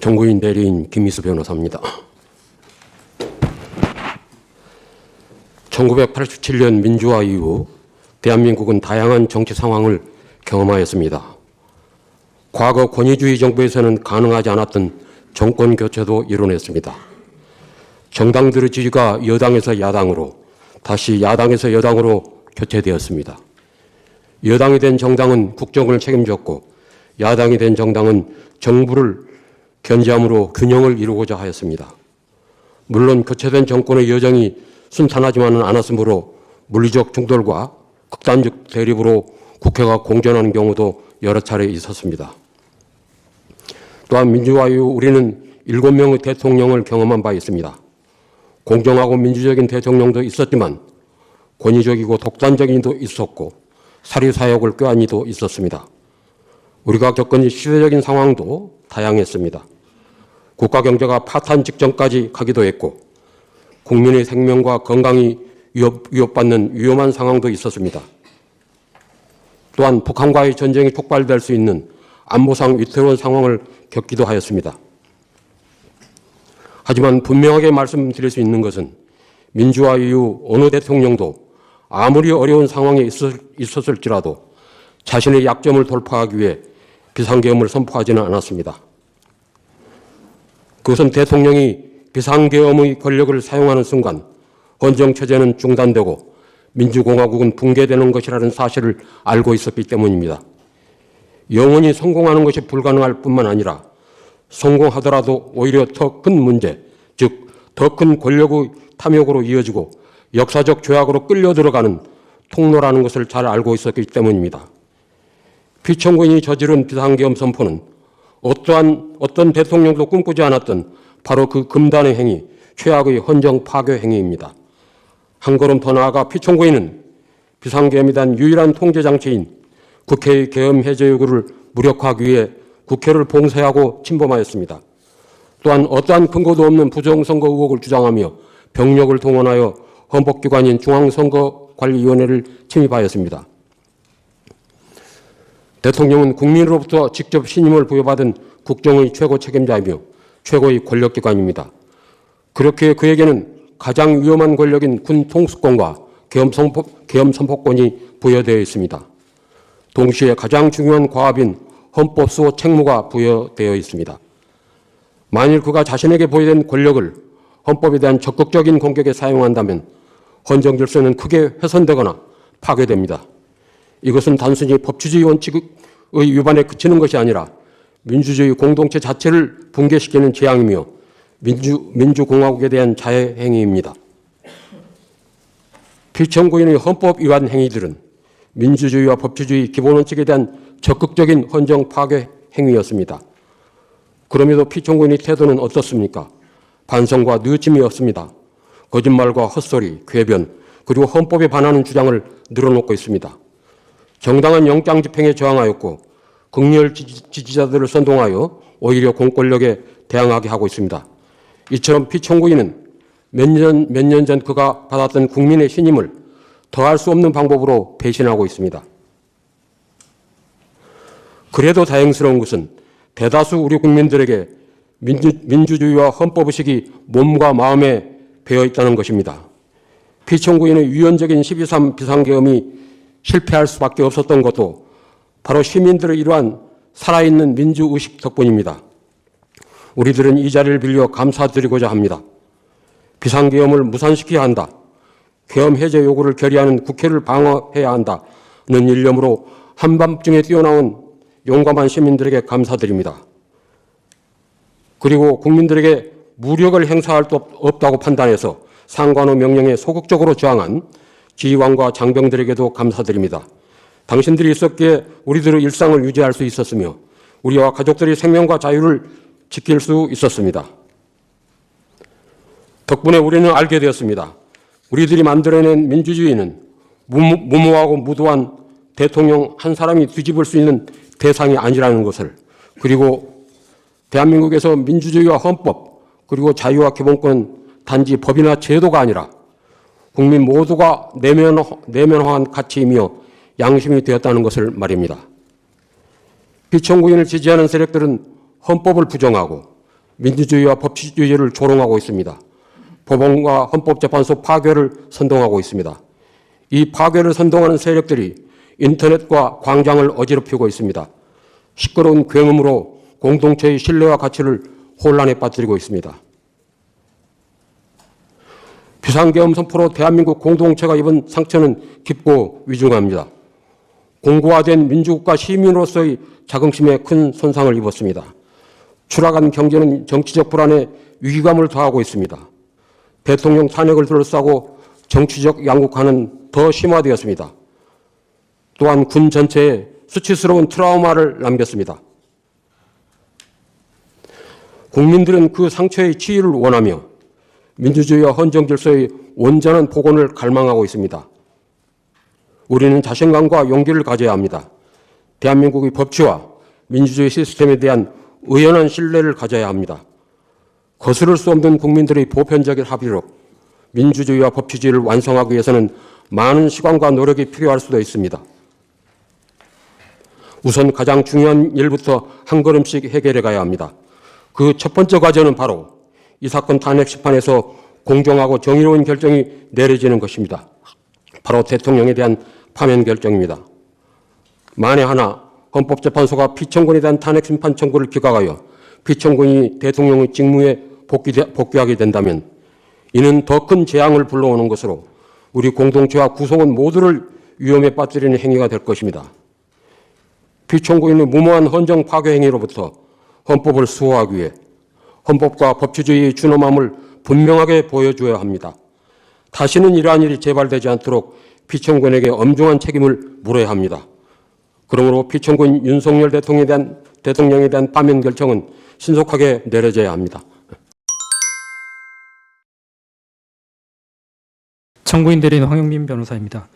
정구인 대리인 김희수 변호사입니다. 1987년 민주화 이후 대한민국은 다양한 정치 상황을 경험하였습니다. 과거 권위주의 정부에서는 가능하지 않았던 정권 교체도 이뤄냈습니다. 정당들의 지지가 여당에서 야당으로, 다시 야당에서 여당으로 교체되었습니다. 여당이 된 정당은 국정을 책임졌고 야당이 된 정당은 정부를 견제함으로 균형을 이루고자 하였습니다. 물론 교체된 정권의 여정이 순탄하지만은 않았으므로 물리적 충돌과 극단적 대립으로 국회가 공전하는 경우도 여러 차례 있었습니다. 또한 민주화 이후 우리는 7명의 대통령을 경험한 바 있습니다. 공정하고 민주적인 대통령도 있었지만 권위적이고 독단적인 이도 있었고 사리사욕을 꾀한 이도 있었습니다. 우리가 겪은 시대적인 상황도 다양했습니다. 국가 경제가 파탄 직전까지 가기도 했고 국민의 생명과 건강이 위협받는 위험한 상황도 있었습니다. 또한 북한과의 전쟁이 촉발될 수 있는 안보상 위태로운 상황을 겪기도 하였습니다. 하지만 분명하게 말씀드릴 수 있는 것은 민주화 이후 어느 대통령도 아무리 어려운 상황에 있었을지라도 자신의 약점을 돌파하기 위해 비상계엄을 선포하지는 않았습니다. 그것은 대통령이 비상계엄의 권력을 사용하는 순간 헌정체제는 중단되고 민주공화국은 붕괴되는 것이라는 사실을 알고 있었기 때문입니다. 영원히 성공하는 것이 불가능할 뿐만 아니라 성공하더라도 오히려 더 큰 문제, 즉 더 큰 권력의 탐욕으로 이어지고 역사적 죄악으로 끌려 들어가는 통로라는 것을 잘 알고 있었기 때문입니다. 피청구인이 저지른 비상계엄 선포는 어떤 대통령도 꿈꾸지 않았던 바로 그 금단의 행위, 최악의 헌정 파괴 행위입니다. 한 걸음 더 나아가 피청구인은 비상계엄에 대한 유일한 통제장치인 국회의 계엄 해제 요구를 무력화하기 위해 국회를 봉쇄하고 침범하였습니다. 또한 어떠한 근거도 없는 부정선거 의혹을 주장하며 병력을 동원하여 헌법기관인 중앙선거관리위원회를 침입하였습니다. 대통령은 국민으로부터 직접 신임을 부여받은 국정의 최고 책임자이며 최고의 권력기관입니다. 그렇게 그에게는 가장 위험한 권력인 군 통수권과 계엄 선포권이 부여되어 있습니다. 동시에 가장 중요한 과업인 헌법 수호 책무가 부여되어 있습니다. 만일 그가 자신에게 부여된 권력을 헌법에 대한 적극적인 공격에 사용한다면 헌정 질서는 크게 훼손되거나 파괴됩니다. 이것은 단순히 법치주의 원칙의 위반에 그치는 것이 아니라 민주주의 공동체 자체를 붕괴시키는 재앙이며 민주공화국에 대한 자해 행위입니다. 피청구인의 헌법 위반 행위들은 민주주의와 법치주의 기본 원칙에 대한 적극적인 헌정 파괴 행위였습니다. 그럼에도 피청구인의 태도는 어떻습니까? 반성과 뉘우침이 없습니다. 거짓말과 헛소리, 궤변, 그리고 헌법에 반하는 주장을 늘어놓고 있습니다. 정당한 영장 집행에 저항하였고 극렬 지지자들을 선동하여 오히려 공권력에 대항하게 하고 있습니다. 이처럼 피청구인은 몇 년 전 그가 받았던 국민의 신임을 더할 수 없는 방법으로 배신하고 있습니다. 그래도 다행스러운 것은 대다수 우리 국민들에게 민주주의와 헌법의식이 몸과 마음에 배어 있다는 것입니다. 피청구인의 유연적인 12.3 비상계엄이 실패할 수밖에 없었던 것도 바로 시민들의 이러한 살아있는 민주의식 덕분입니다. 우리들은 이 자리를 빌려 감사드리고자 합니다. 비상계엄을 무산시켜야 한다. 계엄 해제 요구를 결의하는 국회를 방어해야 한다는 일념으로 한밤중에 뛰어나온 용감한 시민들에게 감사드립니다. 그리고 국민들에게 무력을 행사할 수 없다고 판단해서 상관의 명령에 소극적으로 저항한 지휘관과 장병들에게도 감사드립니다. 당신들이 있었기에 우리들의 일상을 유지할 수 있었으며 우리와 가족들의 생명과 자유를 지킬 수 있었습니다. 덕분에 우리는 알게 되었습니다. 우리들이 만들어낸 민주주의는 무모하고 무도한 대통령 한 사람이 뒤집을 수 있는 대상이 아니라는 것을, 그리고 대한민국에서 민주주의와 헌법 그리고 자유와 기본권은 단지 법이나 제도가 아니라 국민 모두가 내면화한 가치이며 양심이 되었다는 것을 말입니다. 피청구인을 지지하는 세력들은 헌법을 부정하고 민주주의와 법치주의를 조롱하고 있습니다. 법원과 헌법재판소 파괴를 선동하고 있습니다. 이 파괴를 선동하는 세력들이 인터넷과 광장을 어지럽히고 있습니다. 시끄러운 굉음으로 공동체의 신뢰와 가치를 혼란에 빠뜨리고 있습니다. 비상계엄 선포로 대한민국 공동체가 입은 상처는 깊고 위중합니다. 공고화된 민주국가 시민으로서의 자긍심에 큰 손상을 입었습니다. 추락한 경제는 정치적 불안에 위기감을 더하고 있습니다. 대통령 탄핵을 둘러싸고 정치적 양극화는 더 심화되었습니다. 또한 군 전체에 수치스러운 트라우마를 남겼습니다. 국민들은 그 상처의 치유를 원하며 민주주의와 헌정 질서의 온전한 복원을 갈망하고 있습니다. 우리는 자신감과 용기를 가져야 합니다. 대한민국의 법치와 민주주의 시스템에 대한 의연한 신뢰를 가져야 합니다. 거스를 수 없는 국민들의 보편적인 합의로 민주주의와 법치주의를 완성하기 위해서는 많은 시간과 노력이 필요할 수도 있습니다. 우선 가장 중요한 일부터 한 걸음씩 해결해 가야 합니다. 그 첫 번째 과제는 바로 이 사건 탄핵 심판에서 공정하고 정의로운 결정이 내려지는 것입니다. 바로 대통령에 대한 파면 결정입니다. 만에 하나 헌법재판소가 피청군에 대한 탄핵 심판 청구를 기각하여 피청군이 대통령의 직무에 복귀하게 된다면 이는 더 큰 재앙을 불러오는 것으로 우리 공동체와 구성원 모두를 위험에 빠뜨리는 행위가 될 것입니다. 피청구인의 무모한 헌정 파괴 행위로부터 헌법을 수호하기 위해 헌법과 법치주의의 준엄함을 분명하게 보여줘야 합니다. 다시는 이러한 일이 재발되지 않도록 피청군에게 엄중한 책임을 물어야 합니다. 그러므로 피청군 윤석열 대통령에 대한 파면 결정은 신속하게 내려져야 합니다. 청구인 대리인 황영민 변호사입니다.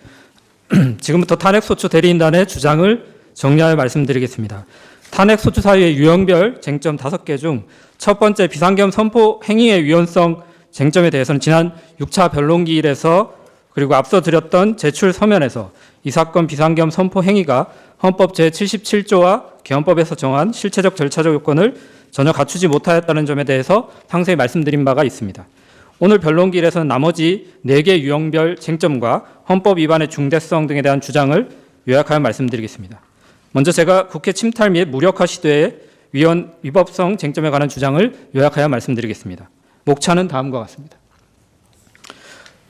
지금부터 탄핵소추 대리인단의 주장을 정리하여 말씀드리겠습니다. 탄핵소추 사유의 유형별 쟁점 5개 중 첫 번째 비상계엄 선포 행위의 위헌성 쟁점에 대해서는 지난 6차 변론기일에서 그리고 앞서 드렸던 제출 서면에서 이 사건 비상계엄 선포 행위가 헌법 제77조와 계엄법에서 정한 실체적 절차적 요건을 전혀 갖추지 못하였다는 점에 대해서 상세히 말씀드린 바가 있습니다. 오늘 변론기일에서는 나머지 4개 유형별 쟁점과 헌법 위반의 중대성 등에 대한 주장을 요약하여 말씀드리겠습니다. 먼저 제가 국회 침탈 및 무력화 시도의 위법성 쟁점에 관한 주장을 요약하여 말씀드리겠습니다. 목차는 다음과 같습니다.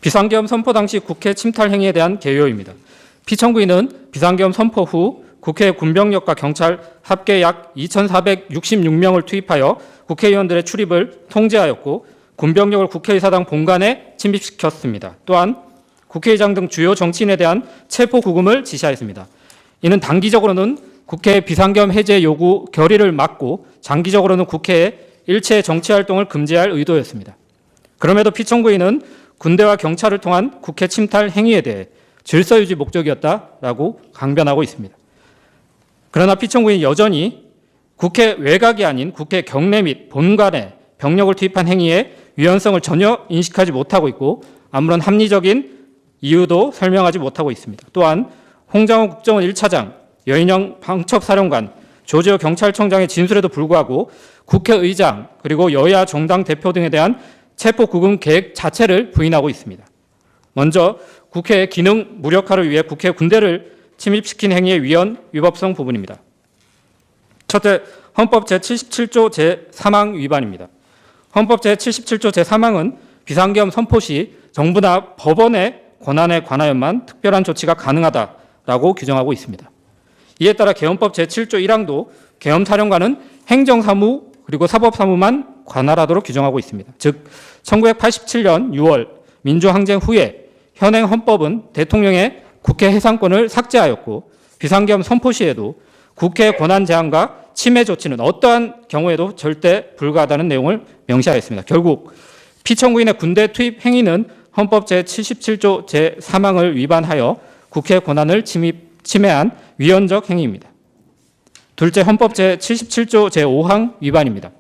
비상계엄 선포 당시 국회 침탈 행위에 대한 개요입니다. 피청구인은 비상계엄 선포 후 국회 군병력과 경찰 합계 약 2,466명을 투입하여 국회의원들의 출입을 통제하였고 군병력을 국회의사당 본관에 침입시켰습니다. 또한 국회의장 등 주요 정치인에 대한 체포 구금을 지시하였습니다. 이는 단기적으로는 국회 비상계엄 해제 요구 결의를 막고 장기적으로는 국회의 일체 정치활동을 금지할 의도였습니다. 그럼에도 피청구인은 군대와 경찰을 통한 국회 침탈 행위에 대해 질서유지 목적이었다라고 강변하고 있습니다. 그러나 피청구인이 여전히 국회 외곽이 아닌 국회 경내 및 본관에 병력을 투입한 행위의 위헌성을 전혀 인식하지 못하고 있고 아무런 합리적인 이유도 설명하지 못하고 있습니다. 또한 홍장호 국정원 1차장, 여인영 방첩사령관, 조지호 경찰청장의 진술에도 불구하고 국회의장 그리고 여야 정당 대표 등에 대한 체포 구금 계획 자체를 부인하고 있습니다. 먼저 국회의 기능 무력화를 위해 국회 군대를 침입시킨 행위의 위헌 위법성 부분입니다. 첫째, 헌법 제77조 제3항 위반입니다. 헌법 제77조 제3항은 비상계엄 선포 시 정부나 법원의 권한에 관하여만 특별한 조치가 가능하다라고 규정하고 있습니다. 이에 따라 계엄법 제7조 1항도 계엄사령관은 행정사무 그리고 사법사무만 관할하도록 규정하고 있습니다. 즉 1987년 6월 민주항쟁 후에 현행 헌법은 대통령의 국회 해상권을 삭제하였고 비상계엄 선포 시에도 국회 권한 제한과 침해 조치는 어떠한 경우에도 절대 불가하다는 내용을 명시하였습니다. 결국 피청구인의 군대 투입 행위는 헌법 제77조 제3항을 위반하여 국회 권한을 침해한 위헌적 행위입니다. 둘째, 헌법 제77조 제5항 위반입니다.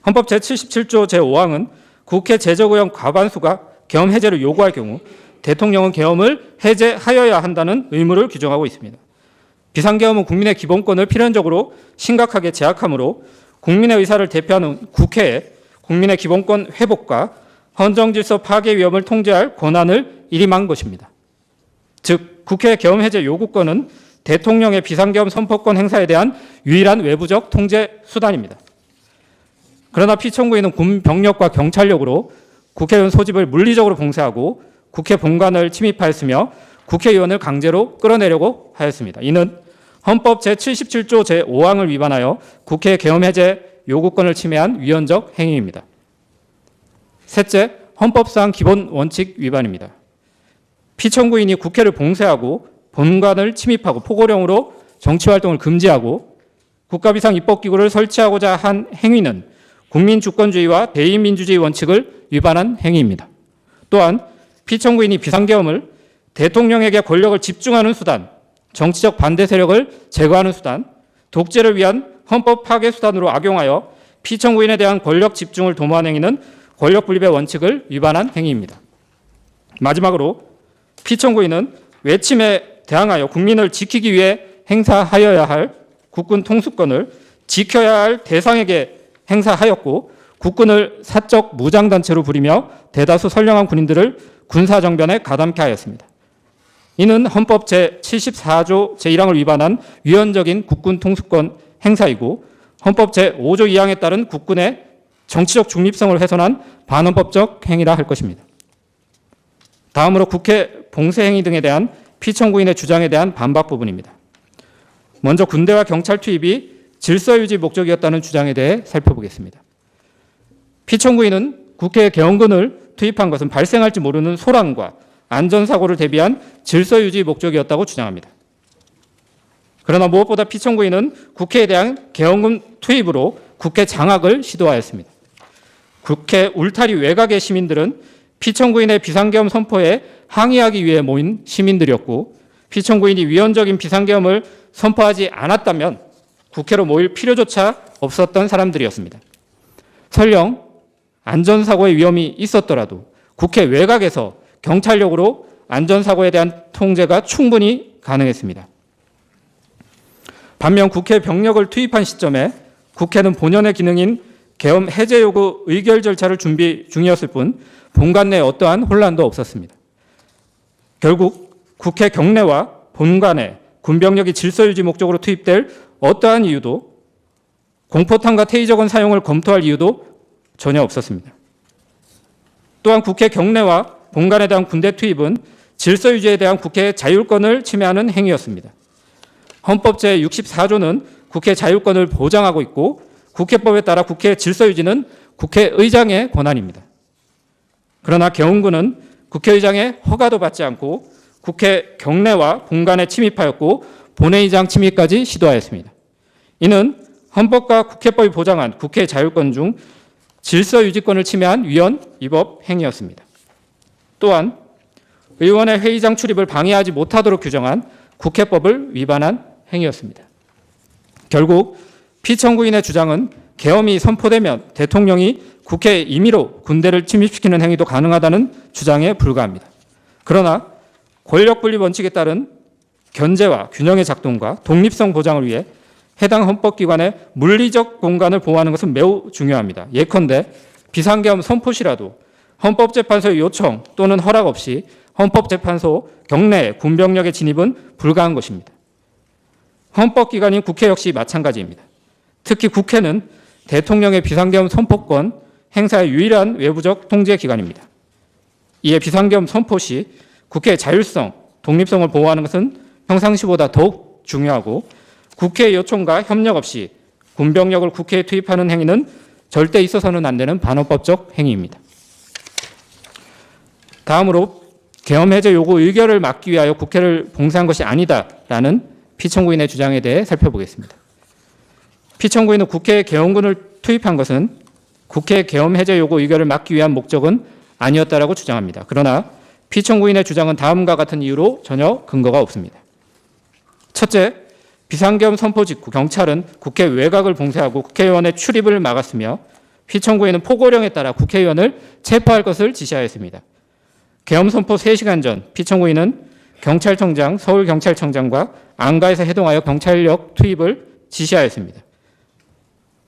헌법 제77조 제5항은 국회 제적의원 과반수가 계엄 해제를 요구할 경우 대통령은 계엄을 해제하여야 한다는 의무를 규정하고 있습니다. 비상계엄은 국민의 기본권을 필연적으로 심각하게 제약하므로 국민의 의사를 대표하는 국회에 국민의 기본권 회복과 헌정질서 파괴 위험을 통제할 권한을 일임한 것입니다. 즉 국회 계엄 해제 요구권은 대통령의 비상계엄 선포권 행사에 대한 유일한 외부적 통제 수단입니다. 그러나 피청구인은 군 병력과 경찰력으로 국회의원 소집을 물리적으로 봉쇄하고 국회 본관을 침입하였으며 국회의원을 강제로 끌어내려고 하였습니다. 이는 헌법 제77조 제5항을 위반하여 국회 계엄 해제 요구권을 침해한 위헌적 행위입니다. 셋째, 헌법상 기본 원칙 위반입니다. 피청구인이 국회를 봉쇄하고 본관을 침입하고 포고령으로 정치활동을 금지하고 국가비상 입법기구를 설치하고자 한 행위는 국민주권주의와 대의민주주의 원칙을 위반한 행위입니다. 또한 피청구인이 비상계엄을 대통령에게 권력을 집중하는 수단, 정치적 반대 세력을 제거하는 수단, 독재를 위한 헌법 파괴 수단으로 악용하여 피청구인에 대한 권력 집중을 도모한 행위는 권력 분립의 원칙을 위반한 행위입니다. 마지막으로 피청구인은 외침에 대항하여 국민을 지키기 위해 행사하여야 할 국군 통수권을 지켜야 할 대상에게 행사하였고 국군을 사적 무장단체로 부리며 대다수 선량한 군인들을 군사정변에 가담케 하였습니다. 이는 헌법 제74조 제1항을 위반한 위헌적인 국군 통수권 행사이고 헌법 제5조 2항에 따른 국군의 정치적 중립성을 훼손한 반헌법적 행위라 할 것입니다. 다음으로 국회 봉쇄 행위 등에 대한 피청구인의 주장에 대한 반박 부분입니다. 먼저 군대와 경찰 투입이 질서 유지 목적이었다는 주장에 대해 살펴보겠습니다. 피청구인은 국회 계엄군을 투입한 것은 발생할지 모르는 소란과 안전사고를 대비한 질서 유지 목적이었다고 주장합니다. 그러나 무엇보다 피청구인은 국회에 대한 계엄군 투입으로 국회 장악을 시도하였습니다. 국회 울타리 외곽의 시민들은 피청구인의 비상계엄 선포에 항의하기 위해 모인 시민들이었고 피청구인이 위헌적인 비상계엄을 선포하지 않았다면 국회로 모일 필요조차 없었던 사람들이었습니다. 설령 안전사고의 위험이 있었더라도 국회 외곽에서 경찰력으로 안전사고에 대한 통제가 충분히 가능했습니다. 반면 국회 병력을 투입한 시점에 국회는 본연의 기능인 계엄 해제 요구 의결 절차를 준비 중이었을 뿐 본관 내에 어떠한 혼란도 없었습니다. 결국 국회 경내와 본관에 군병력이 질서 유지 목적으로 투입될 어떠한 이유도 공포탄과 테이저건 사용을 검토할 이유도 전혀 없었습니다. 또한 국회 경내와 본관에 대한 군대 투입은 질서 유지에 대한 국회의 자율권을 침해하는 행위였습니다. 헌법 제64조는 국회 자율권을 보장하고 있고 국회법에 따라 국회 질서 유지는 국회의장의 권한입니다. 그러나 계엄군은 국회의장의 허가도 받지 않고 국회 경내와 본관에 침입하였고 본회의장 침입까지 시도하였습니다. 이는 헌법과 국회법이 보장한 국회 자율권 중 질서 유지권을 침해한 위헌 위법 행위였습니다. 또한 의원의 회의장 출입을 방해하지 못하도록 규정한 국회법을 위반한 행위였습니다. 결국 피청구인의 주장은 계엄이 선포되면 대통령이 국회 임의로 군대를 침입시키는 행위도 가능하다는 주장에 불과합니다. 그러나 권력분립 원칙에 따른 견제와 균형의 작동과 독립성 보장을 위해 해당 헌법기관의 물리적 공간을 보호하는 것은 매우 중요합니다. 예컨대 비상계엄 선포시라도 헌법재판소의 요청 또는 허락 없이 헌법재판소 경내에 군병력의 진입은 불가한 것입니다. 헌법기관인 국회 역시 마찬가지입니다. 특히 국회는 대통령의 비상계엄 선포권 행사의 유일한 외부적 통제기관입니다. 이에 비상계엄 선포 시 국회의 자율성, 독립성을 보호하는 것은 평상시보다 더욱 중요하고 국회의 요청과 협력 없이 군병력을 국회에 투입하는 행위는 절대 있어서는 안 되는 반헌법적 행위입니다. 다음으로 계엄 해제 요구 의결을 막기 위하여 국회를 봉쇄한 것이 아니다라는 피청구인의 주장에 대해 살펴보겠습니다. 피청구인은 국회에 계엄군을 투입한 것은 국회 계엄 해제 요구 의결을 막기 위한 목적은 아니었다라고 주장합니다. 그러나 피청구인의 주장은 다음과 같은 이유로 전혀 근거가 없습니다. 첫째, 비상계엄 선포 직후 경찰은 국회 외곽을 봉쇄하고 국회의원의 출입을 막았으며 피청구인은 포고령에 따라 국회의원을 체포할 것을 지시하였습니다. 계엄 선포 3시간 전 피청구인은 경찰청장, 서울경찰청장과 안가에서 해동하여 경찰력 투입을 지시하였습니다.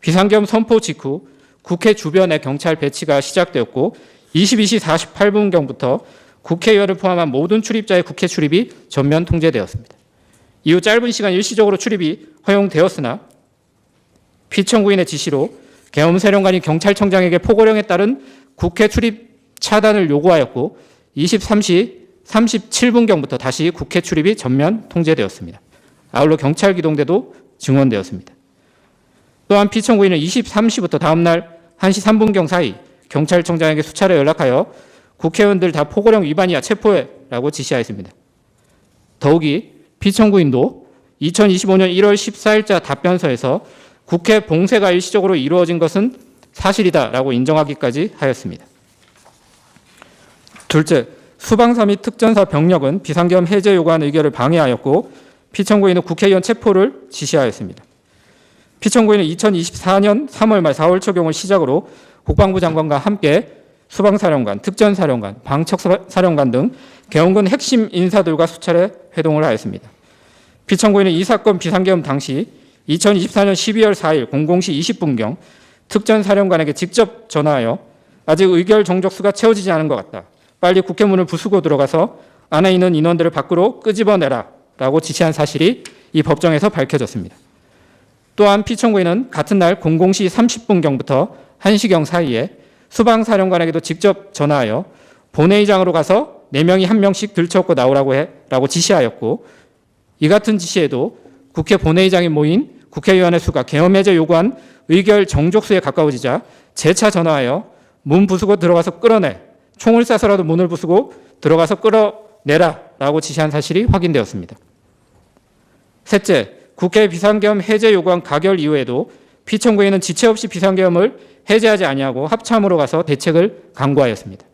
비상계엄 선포 직후 국회 주변에 경찰 배치가 시작되었고 22시 48분경부터 국회의원을 포함한 모든 출입자의 국회 출입이 전면 통제되었습니다. 이후 짧은 시간 일시적으로 출입이 허용되었으나 피청구인의 지시로 계엄사령관이 경찰청장에게 포고령에 따른 국회 출입 차단을 요구하였고 23시 37분경부터 다시 국회 출입이 전면 통제되었습니다. 아울러 경찰 기동대도 증원되었습니다. 또한 피청구인은 23시부터 다음날 1시 3분경 사이 경찰청장에게 수차례 연락하여 국회의원들 다 포고령 위반이야 체포해라고 지시하였습니다. 더욱이 피청구인도 2025년 1월 14일자 답변서에서 국회 봉쇄가 일시적으로 이루어진 것은 사실이다라고 인정하기까지 하였습니다. 둘째, 수방사 및 특전사 병력은 비상계엄 해제 요구한 의결을 방해하였고 피청구인은 국회의원 체포를 지시하였습니다. 피청구인은 2024년 3월 말 4월 초경을 시작으로 국방부 장관과 함께 수방사령관, 특전사령관, 방척사령관 등 계엄군 핵심 인사들과 수차례 회동을 하였습니다. 피청구인은 이 사건 비상계엄 당시 2024년 12월 4일 00시 20분경 특전사령관에게 직접 전화하여 아직 의결 정족수가 채워지지 않은 것 같다. 빨리 국회 문을 부수고 들어가서 안에 있는 인원들을 밖으로 끄집어내라 라고 지시한 사실이 이 법정에서 밝혀졌습니다. 또한 피청구인은 같은 날 00시 30분경부터 1시경 사이에 수방사령관에게도 직접 전화하여 본회의장으로 가서 4명이 1명씩 들쳐업고 나오라고 해라고 지시하였고 이 같은 지시에도 국회 본회의장에 모인 국회의원의 수가 계엄 해제 요구한 의결 정족수에 가까워지자 재차 전화하여 문 부수고 들어가서 끌어내 총을 쏴서라도 문을 부수고 들어가서 끌어내라 라고 지시한 사실이 확인되었습니다. 셋째, 국회 비상계엄 해제 요구한 가결 이후에도 피청구인은 지체 없이 비상계엄을 해제하지 아니하고 합참으로 가서 대책을 강구하였습니다.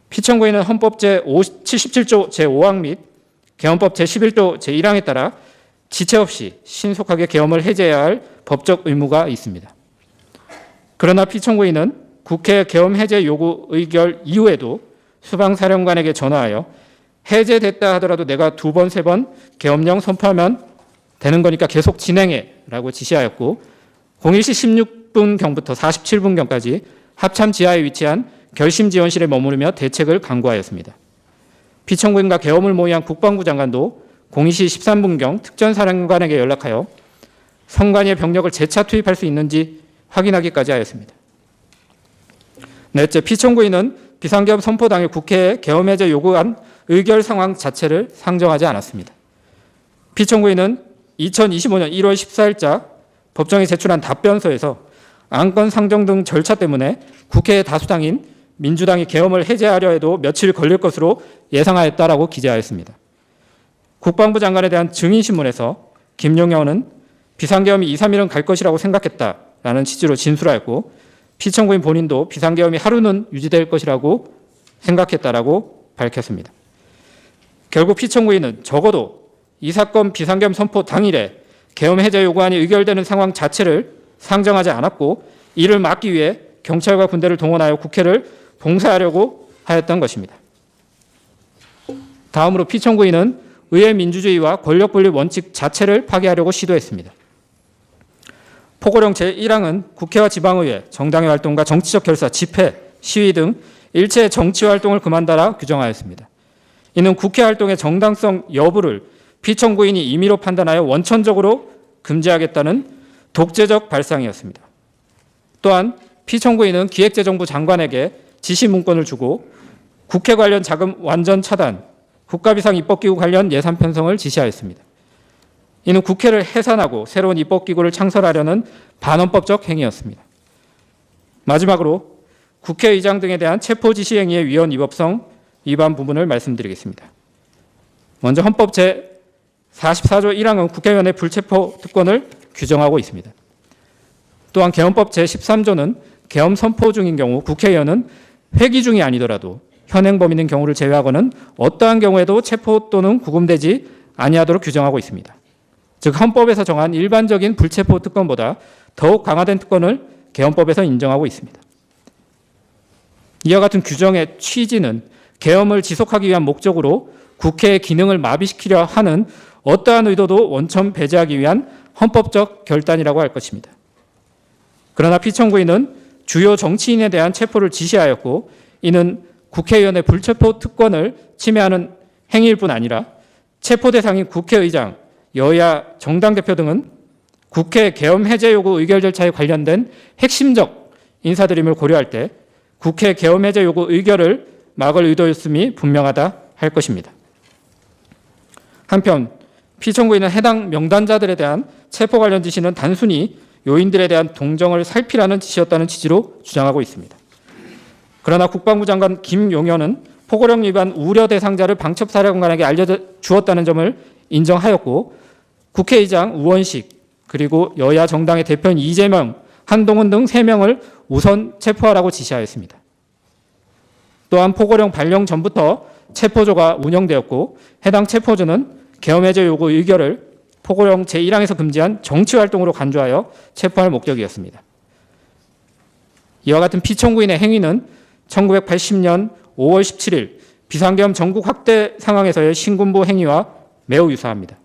피청구인은 헌법 제77조 제5항 및 계엄법 제11조 제1항에 따라 지체 없이 신속하게 계엄을 해제해야 할 법적 의무가 있습니다. 그러나 피청구인은 국회 계엄 해제 요구 의결 이후에도 수방사령관에게 전화하여 해제됐다 하더라도 내가 2번, 3번 계엄령 선포하면 되는 거니까 계속 진행해 라고 지시하였고 01시 16분경부터 47분경까지 합참 지하에 위치한 결심지원실에 머무르며 대책을 강구하였습니다. 피청구인과 계엄을 모의한 국방부 장관도 02시 13분경 특전사령관에게 연락하여 선관위의 병력을 재차 투입할 수 있는지 확인하기까지 하였습니다. 넷째, 피청구인은 비상계엄 선포 당일 국회에 계엄 해제 요구한 의결 상황 자체를 상정하지 않았습니다. 피청구인은 2025년 1월 14일자 법정에 제출한 답변서에서 안건 상정 등 절차 때문에 국회의 다수당인 민주당이 계엄을 해제하려 해도 며칠 걸릴 것으로 예상하였다라고 기재하였습니다. 국방부 장관에 대한 증인신문에서 김용현은 비상계엄이 2, 3일은 갈 것이라고 생각했다라는 취지로 진술하였고 피청구인 본인도 비상계엄이 하루는 유지될 것이라고 생각했다라고 밝혔습니다. 결국 피청구인은 적어도 이 사건 비상계엄 선포 당일에 계엄 해제 요구안이 의결되는 상황 자체를 상정하지 않았고 이를 막기 위해 경찰과 군대를 동원하여 국회를 봉쇄하려고 하였던 것입니다. 다음으로 피청구인은 의회 민주주의와 권력 분립 원칙 자체를 파괴하려고 시도했습니다. 포고령 제1항은 국회와 지방의회, 정당의 활동과 정치적 결사, 집회, 시위 등 일체의 정치 활동을 금한다라 규정하였습니다. 이는 국회 활동의 정당성 여부를 피청구인이 임의로 판단하여 원천적으로 금지하겠다는 독재적 발상이었습니다. 또한 피청구인은 기획재정부 장관에게 지시 문건을 주고 국회 관련 자금 완전 차단, 국가비상 입법기구 관련 예산 편성을 지시하였습니다. 이는 국회를 해산하고 새로운 입법기구를 창설하려는 반헌법적 행위였습니다. 마지막으로 국회의장 등에 대한 체포지시 행위의 위헌 위법성 위반 부분을 말씀드리겠습니다. 먼저 헌법 제44조 1항은 국회의원의 불체포 특권을 규정하고 있습니다. 또한 계엄법 제13조는 계엄 선포 중인 경우 국회의원은 회기 중이 아니더라도 현행 범인인 경우를 제외하고는 어떠한 경우에도 체포 또는 구금되지 아니하도록 규정하고 있습니다. 즉 헌법에서 정한 일반적인 불체포 특권보다 더욱 강화된 특권을 계엄법에서 인정하고 있습니다. 이와 같은 규정의 취지는 계엄을 지속하기 위한 목적으로 국회의 기능을 마비시키려 하는 어떠한 의도도 원천 배제하기 위한 헌법적 결단이라고 할 것입니다. 그러나 피청구인은 주요 정치인에 대한 체포를 지시하였고 이는 국회의원의 불체포 특권을 침해하는 행위일 뿐 아니라 체포 대상인 국회의장, 여야 정당 대표 등은 국회 계엄 해제 요구 의결 절차에 관련된 핵심적 인사들임을 고려할 때 국회 계엄 해제 요구 의결을 막을 의도였음이 분명하다 할 것입니다. 한편 피청구인은 해당 명단자들에 대한 체포 관련 지시는 단순히 요인들에 대한 동정을 살피라는 지시였다는 취지로 주장하고 있습니다. 그러나 국방부 장관 김용현은 포고령 위반 우려 대상자를 방첩사령관에게 알려주었다는 점을 인정하였고 국회의장 우원식 그리고 여야 정당의 대표인 이재명, 한동훈 등 3명을 우선 체포하라고 지시하였습니다. 또한 포고령 발령 전부터 체포조가 운영되었고 해당 체포조는 계엄해제 요구 의결을 포고령 제1항에서 금지한 정치활동으로 간주하여 체포할 목적이었습니다. 이와 같은 피청구인의 행위는 1980년 5월 17일 비상계엄 전국 확대 상황에서의 신군부 행위와 매우 유사합니다.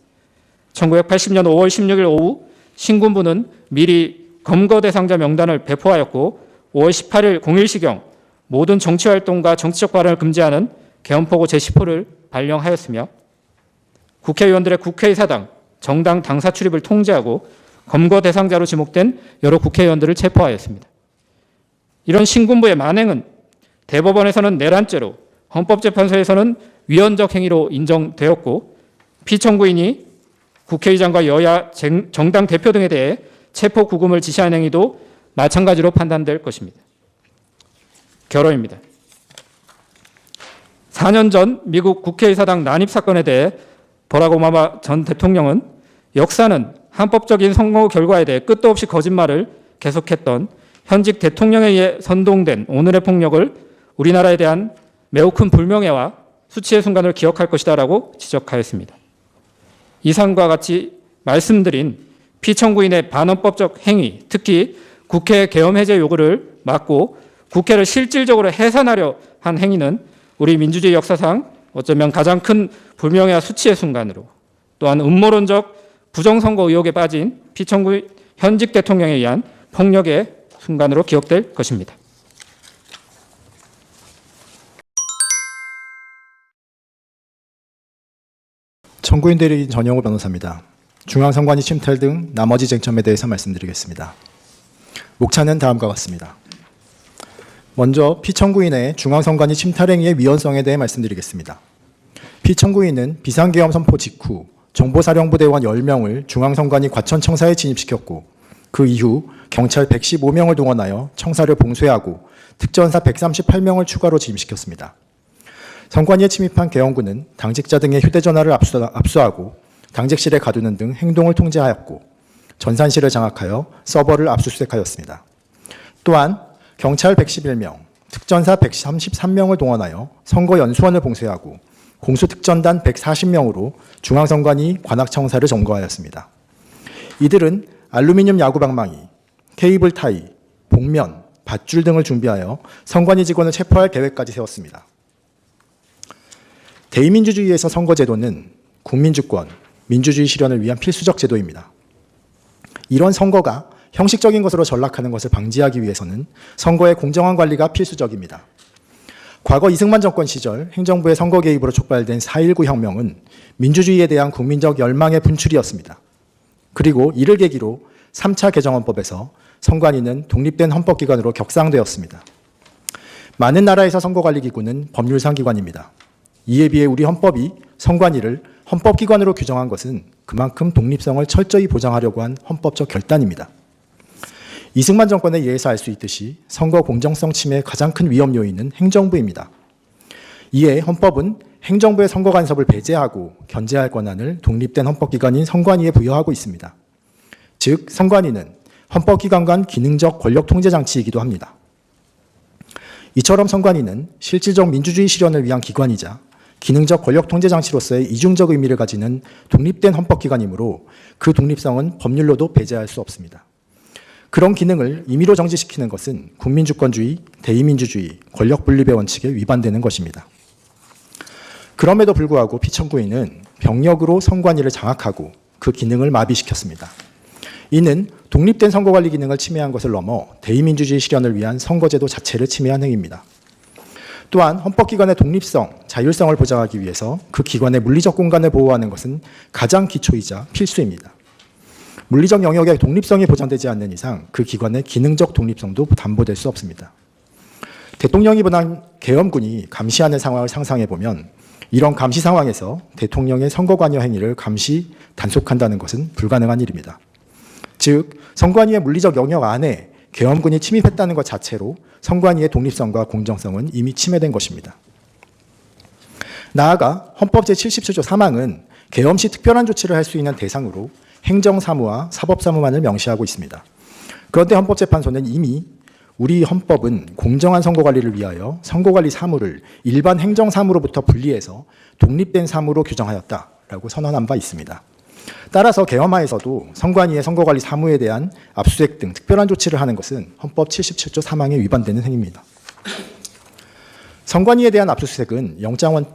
1980년 5월 16일 오후 신군부는 미리 검거 대상자 명단을 배포하였고 5월 18일 01시경 모든 정치활동과 정치적 발언을 금지하는 계엄포고 제10호를 발령하였으며 국회의원들의 국회의사당, 정당 당사 출입을 통제하고 검거 대상자로 지목된 여러 국회의원들을 체포하였습니다. 이런 신군부의 만행은 대법원에서는 내란죄로, 헌법재판소에서는 위헌적 행위로 인정되었고 피청구인이 국회의장과 여야 정당 대표 등에 대해 체포 구금을 지시한 행위도 마찬가지로 판단될 것입니다. 결론입니다. 4년 전 미국 국회의사당 난입 사건에 대해 버락 오바마 전 대통령은 역사는 합법적인 선거 결과에 대해 끝도 없이 거짓말을 계속했던 현직 대통령에 의해 선동된 오늘의 폭력을 우리나라에 대한 매우 큰 불명예와 수치의 순간을 기억할 것이다라고 지적하였습니다. 이상과 같이 말씀드린 피청구인의 반헌법적 행위, 특히 국회 계엄 해제 요구를 막고 국회를 실질적으로 해산하려 한 행위는 우리 민주주의 역사상 어쩌면 가장 큰 불명예와 수치의 순간으로 또한 음모론적 부정선거 의혹에 빠진 피청구인 현직 대통령에 의한 폭력의 순간으로 기억될 것입니다. 청구인 대리인 전영호 변호사입니다. 중앙선관위 침탈 등 나머지 쟁점에 대해서 말씀드리겠습니다. 목차는 다음과 같습니다. 먼저 피청구인의 중앙선관위 침탈 행위의 위헌성에 대해 말씀드리겠습니다. 피청구인은 비상계엄 선포 직후 정보사령부대원 10명을 중앙선관위 과천청사에 진입시켰고 그 이후 경찰 115명을 동원하여 청사를 봉쇄하고 특전사 138명을 추가로 진입시켰습니다. 선관위에 침입한 계엄군은 당직자 등의 휴대전화를 압수하고 당직실에 가두는 등 행동을 통제하였고 전산실을 장악하여 서버를 압수수색하였습니다. 또한 경찰 111명, 특전사 133명을 동원하여 선거연수원을 봉쇄하고 공수특전단 140명으로 중앙선관위 관악청사를 점거하였습니다. 이들은 알루미늄 야구방망이, 케이블 타이, 복면, 밧줄 등을 준비하여 선관위 직원을 체포할 계획까지 세웠습니다. 대의민주주의에서 선거제도는 국민주권, 민주주의 실현을 위한 필수적 제도입니다. 이런 선거가 형식적인 것으로 전락하는 것을 방지하기 위해서는 선거의 공정한 관리가 필수적입니다. 과거 이승만 정권 시절 행정부의 선거 개입으로 촉발된 4.19 혁명은 민주주의에 대한 국민적 열망의 분출이었습니다. 그리고 이를 계기로 3차 개정헌법에서 선관위는 독립된 헌법기관으로 격상되었습니다. 많은 나라에서 선거관리기구는 법률상 기관입니다. 이에 비해 우리 헌법이 선관위를 헌법기관으로 규정한 것은 그만큼 독립성을 철저히 보장하려고 한 헌법적 결단입니다. 이승만 정권에 의해서 알 수 있듯이 선거 공정성 침해의 가장 큰 위험 요인은 행정부입니다. 이에 헌법은 행정부의 선거 간섭을 배제하고 견제할 권한을 독립된 헌법기관인 선관위에 부여하고 있습니다. 즉 선관위는 헌법기관 간 기능적 권력 통제 장치이기도 합니다. 이처럼 선관위는 실질적 민주주의 실현을 위한 기관이자 기능적 권력 통제 장치로서의 이중적 의미를 가지는 독립된 헌법기관이므로 그 독립성은 법률로도 배제할 수 없습니다. 그런 기능을 임의로 정지시키는 것은 국민주권주의, 대의민주주의, 권력분립의 원칙에 위반되는 것입니다. 그럼에도 불구하고 피청구인은 병력으로 선관위를 장악하고 그 기능을 마비시켰습니다. 이는 독립된 선거관리 기능을 침해한 것을 넘어 대의민주주의 실현을 위한 선거제도 자체를 침해한 행위입니다. 또한 헌법기관의 독립성, 자율성을 보장하기 위해서 그 기관의 물리적 공간을 보호하는 것은 가장 기초이자 필수입니다. 물리적 영역의 독립성이 보장되지 않는 이상 그 기관의 기능적 독립성도 담보될 수 없습니다. 대통령이 보낸 계엄군이 감시하는 상황을 상상해 보면 이런 감시 상황에서 대통령의 선거 관여 행위를 감시 단속한다는 것은 불가능한 일입니다. 즉, 선관위의 물리적 영역 안에 계엄군이 침입했다는 것 자체로 선관위의 독립성과 공정성은 이미 침해된 것입니다. 나아가 헌법 제77조 3항은 계엄 시 특별한 조치를 할 수 있는 대상으로 행정사무와 사법사무만을 명시하고 있습니다. 그런데 헌법재판소는 이미 우리 헌법은 공정한 선거관리를 위하여 선거관리 사무를 일반 행정사무로부터 분리해서 독립된 사무로 규정하였다라고 선언한 바 있습니다. 따라서 계엄하에서도 선관위의 선거관리 사무에 대한 압수수색 등 특별한 조치를 하는 것은 헌법 77조 3항에 위반되는 행위입니다. 선관위에 대한 압수수색은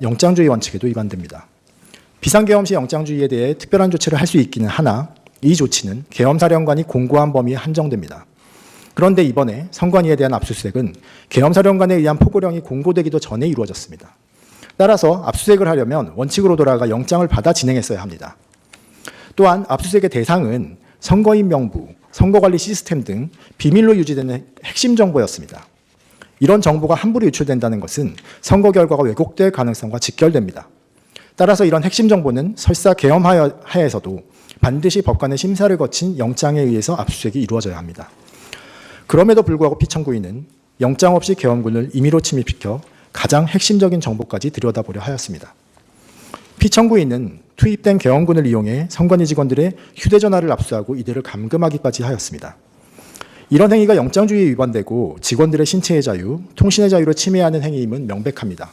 영장주의 원칙에도 위반됩니다. 비상계엄 시 영장주의에 대해 특별한 조치를 할 수 있기는 하나 이 조치는 계엄사령관이 공고한 범위에 한정됩니다. 그런데 이번에 선관위에 대한 압수수색은 계엄사령관에 의한 포고령이 공고되기도 전에 이루어졌습니다. 따라서 압수수색을 하려면 원칙으로 돌아가 영장을 받아 진행했어야 합니다. 또한 압수수색의 대상은 선거인 명부, 선거관리 시스템 등 비밀로 유지되는 핵심 정보였습니다. 이런 정보가 함부로 유출된다는 것은 선거 결과가 왜곡될 가능성과 직결됩니다. 따라서 이런 핵심 정보는 설사 계엄하에서도 반드시 법관의 심사를 거친 영장에 의해서 압수수색이 이루어져야 합니다. 그럼에도 불구하고 피청구인은 영장 없이 계엄군을 임의로 침입시켜 가장 핵심적인 정보까지 들여다보려 하였습니다. 피청구인은 투입된 계엄군을 이용해 선관위 직원들의 휴대전화를 압수하고 이들을 감금하기까지 하였습니다. 이런 행위가 영장주의에 위반되고 직원들의 신체의 자유, 통신의 자유를 침해하는 행위임은 명백합니다.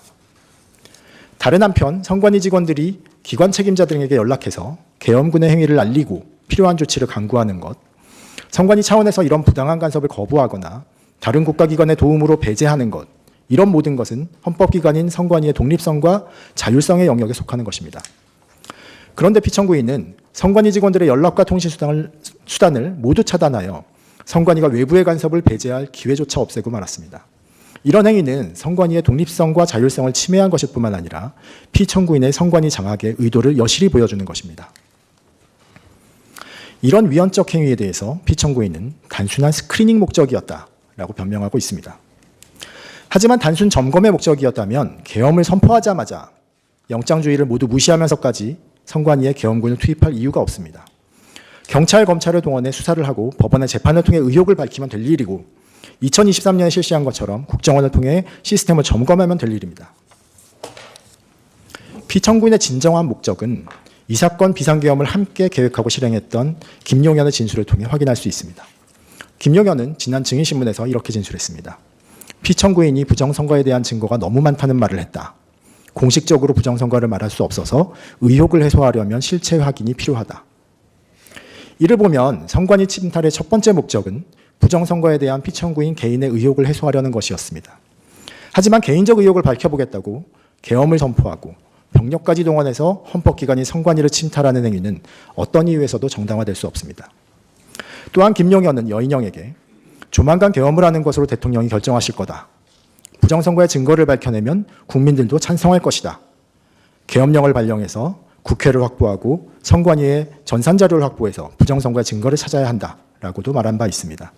다른 한편 선관위 직원들이 기관 책임자 등에게 연락해서 계엄군의 행위를 알리고 필요한 조치를 강구하는 것, 선관위 차원에서 이런 부당한 간섭을 거부하거나 다른 국가기관의 도움으로 배제하는 것, 이런 모든 것은 헌법기관인 선관위의 독립성과 자율성의 영역에 속하는 것입니다. 그런데 피청구인은 선관위 직원들의 연락과 통신 수단을 모두 차단하여 선관위가 외부의 간섭을 배제할 기회조차 없애고 말았습니다. 이런 행위는 선관위의 독립성과 자율성을 침해한 것일 뿐만 아니라 피청구인의 선관위 장악의 의도를 여실히 보여주는 것입니다. 이런 위헌적 행위에 대해서 피청구인은 단순한 스크리닝 목적이었다라고 변명하고 있습니다. 하지만 단순 점검의 목적이었다면 계엄을 선포하자마자 영장주의를 모두 무시하면서까지 선관위에 계엄군을 투입할 이유가 없습니다. 경찰, 검찰을 동원해 수사를 하고 법원의 재판을 통해 의혹을 밝히면 될 일이고 2023년에 실시한 것처럼 국정원을 통해 시스템을 점검하면 될 일입니다. 피청구인의 진정한 목적은 이 사건 비상계엄을 함께 계획하고 실행했던 김용현의 진술을 통해 확인할 수 있습니다. 김용현은 지난 증인신문에서 이렇게 진술했습니다. 피청구인이 부정선거에 대한 증거가 너무 많다는 말을 했다. 공식적으로 부정선거를 말할 수 없어서 의혹을 해소하려면 실체 확인이 필요하다. 이를 보면 선관위 침탈의 첫 번째 목적은 부정선거에 대한 피청구인 개인의 의혹을 해소하려는 것이었습니다. 하지만 개인적 의혹을 밝혀보겠다고 계엄을 선포하고 병력까지 동원해서 헌법기관인 선관위를 침탈하는 행위는 어떤 이유에서도 정당화될 수 없습니다. 또한 김용현은 여인영에게 조만간 계엄을 하는 것으로 대통령이 결정하실 거다. 부정선거의 증거를 밝혀내면 국민들도 찬성할 것이다. 계엄령을 발령해서 국회를 확보하고 선관위의 전산자료를 확보해서 부정선거의 증거를 찾아야 한다라고도 말한 바 있습니다.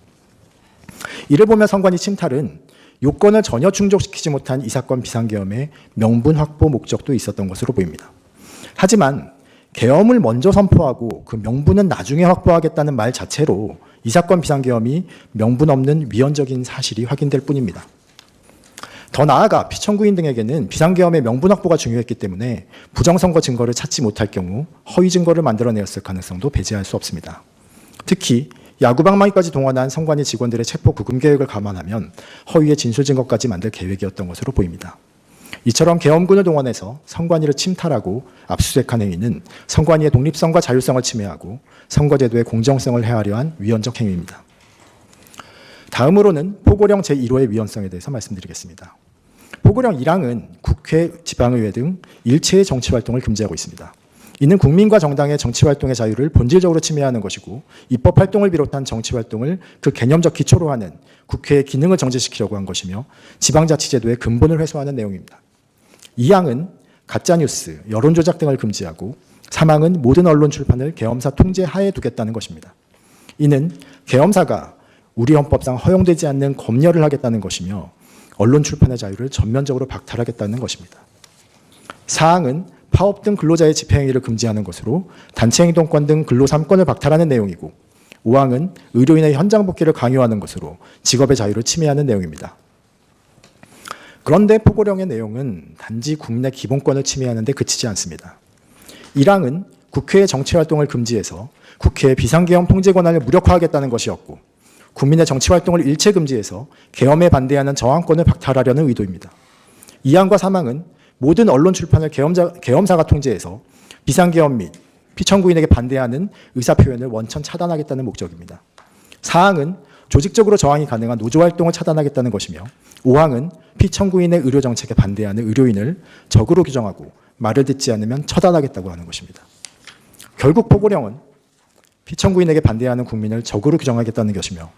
이를 보면 선관위 침탈은 요건을 전혀 충족시키지 못한 이 사건 비상계엄의 명분 확보 목적도 있었던 것으로 보입니다. 하지만 계엄을 먼저 선포하고 그 명분은 나중에 확보하겠다는 말 자체로 이 사건 비상계엄이 명분 없는 위헌적인 사실이 확인될 뿐입니다. 더 나아가 피청구인 등에게는 비상계엄의 명분 확보가 중요했기 때문에 부정선거 증거를 찾지 못할 경우 허위 증거를 만들어내었을 가능성도 배제할 수 없습니다. 특히 야구방망이까지 동원한 선관위 직원들의 체포 구금 계획을 감안하면 허위의 진술 증거까지 만들 계획이었던 것으로 보입니다. 이처럼 계엄군을 동원해서 선관위를 침탈하고 압수수색한 행위는 선관위의 독립성과 자율성을 침해하고 선거제도의 공정성을 해하려 한 위헌적 행위입니다. 다음으로는 포고령 제1호의 위헌성에 대해서 말씀드리겠습니다. 포고령 1항은 국회, 지방의회 등 일체의 정치활동을 금지하고 있습니다. 이는 국민과 정당의 정치활동의 자유를 본질적으로 침해하는 것이고 입법활동을 비롯한 정치활동을 그 개념적 기초로 하는 국회의 기능을 정지시키려고 한 것이며 지방자치제도의 근본을 회수하는 내용입니다. 2항은 가짜뉴스, 여론조작 등을 금지하고 3항은 모든 언론 출판을 계엄사 통제 하에 두겠다는 것입니다. 이는 계엄사가 우리 헌법상 허용되지 않는 검열을 하겠다는 것이며 언론 출판의 자유를 전면적으로 박탈하겠다는 것입니다. 4항은 파업 등 근로자의 집회행위를 금지하는 것으로 단체행동권 등 근로 3권을 박탈하는 내용이고 5항은 의료인의 현장 복귀를 강요하는 것으로 직업의 자유를 침해하는 내용입니다. 그런데 포고령의 내용은 단지 국민의 기본권을 침해하는 데 그치지 않습니다. 1항은 국회의 정치활동을 금지해서 국회의 비상계엄 통제 권한을 무력화하겠다는 것이었고 국민의 정치활동을 일체 금지해서 계엄에 반대하는 저항권을 박탈하려는 의도입니다. 2항과 3항은 모든 언론 출판을 계엄사가 통제해서 비상계엄 및 피청구인에게 반대하는 의사표현을 원천 차단하겠다는 목적입니다. 4항은 조직적으로 저항이 가능한 노조활동을 차단하겠다는 것이며 5항은 피청구인의 의료정책에 반대하는 의료인을 적으로 규정하고 말을 듣지 않으면 처단하겠다고 하는 것입니다. 결국 포고령은 피청구인에게 반대하는 국민을 적으로 규정하겠다는 것이며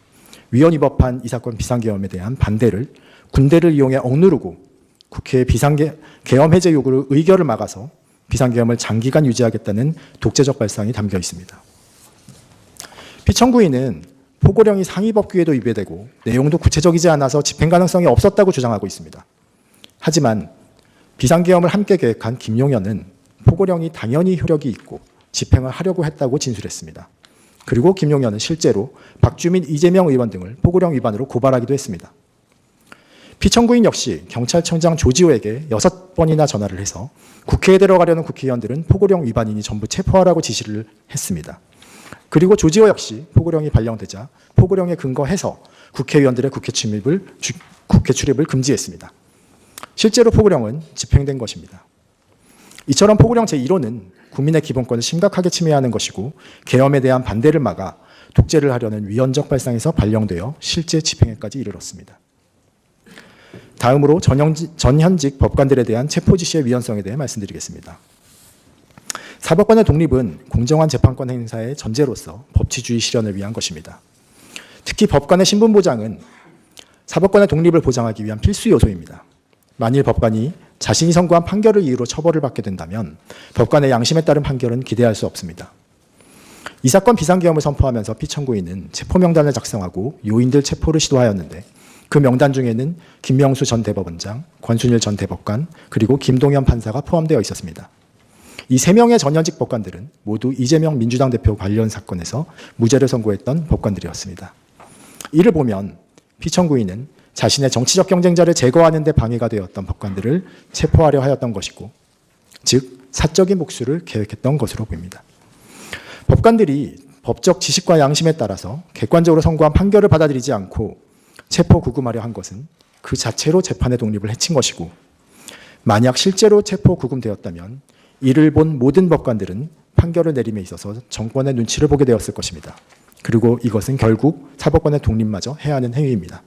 위헌 위법한 이 사건 비상계엄에 대한 반대를 군대를 이용해 억누르고 국회의 비상계엄 해제 요구를 의결을 막아서 비상계엄을 장기간 유지하겠다는 독재적 발상이 담겨 있습니다. 피청구인은 포고령이 상위법규에도 위배되고 내용도 구체적이지 않아서 집행 가능성이 없었다고 주장하고 있습니다. 하지만 비상계엄을 함께 계획한 김용현은 포고령이 당연히 효력이 있고 집행을 하려고 했다고 진술했습니다. 그리고 김용현은 실제로 박주민, 이재명 의원 등을 포고령 위반으로 고발하기도 했습니다. 피청구인 역시 경찰청장 조지호에게 6번이나 전화를 해서 국회에 들어가려는 국회의원들은 포고령 위반인이 전부 체포하라고 지시를 했습니다. 그리고 조지호 역시 포고령이 발령되자 포고령에 근거해서 국회의원들의 국회 출입을 금지했습니다. 실제로 포고령은 집행된 것입니다. 이처럼 포고령 제1호는 국민의 기본권을 심각하게 침해하는 것이고 계엄에 대한 반대를 막아 독재를 하려는 위헌적 발상에서 발령되어 실제 집행에까지 이르렀습니다. 다음으로 전현직 법관들에 대한 체포 지시의 위헌성에 대해 말씀드리겠습니다. 사법관의 독립은 공정한 재판권 행사의 전제로서 법치주의 실현을 위한 것입니다. 특히 법관의 신분 보장은 사법관의 독립을 보장하기 위한 필수 요소입니다. 만일 법관이 자신이 선고한 판결을 이유로 처벌을 받게 된다면 법관의 양심에 따른 판결은 기대할 수 없습니다. 이 사건 비상계엄을 선포하면서 피청구인은 체포명단을 작성하고 요인들 체포를 시도하였는데 그 명단 중에는 김명수 전 대법원장, 권순일 전 대법관, 그리고 김동연 판사가 포함되어 있었습니다. 이 3명의 전현직 법관들은 모두 이재명 민주당 대표 관련 사건에서 무죄를 선고했던 법관들이었습니다. 이를 보면 피청구인은 자신의 정치적 경쟁자를 제거하는 데 방해가 되었던 법관들을 체포하려 하였던 것이고, 즉 사적인 복수를 계획했던 것으로 보입니다. 법관들이 법적 지식과 양심에 따라서 객관적으로 선고한 판결을 받아들이지 않고 체포 구금하려 한 것은 그 자체로 재판의 독립을 해친 것이고, 만약 실제로 체포 구금되었다면 이를 본 모든 법관들은 판결을 내림에 있어서 정권의 눈치를 보게 되었을 것입니다. 그리고 이것은 결국 사법권의 독립마저 해하는 행위입니다.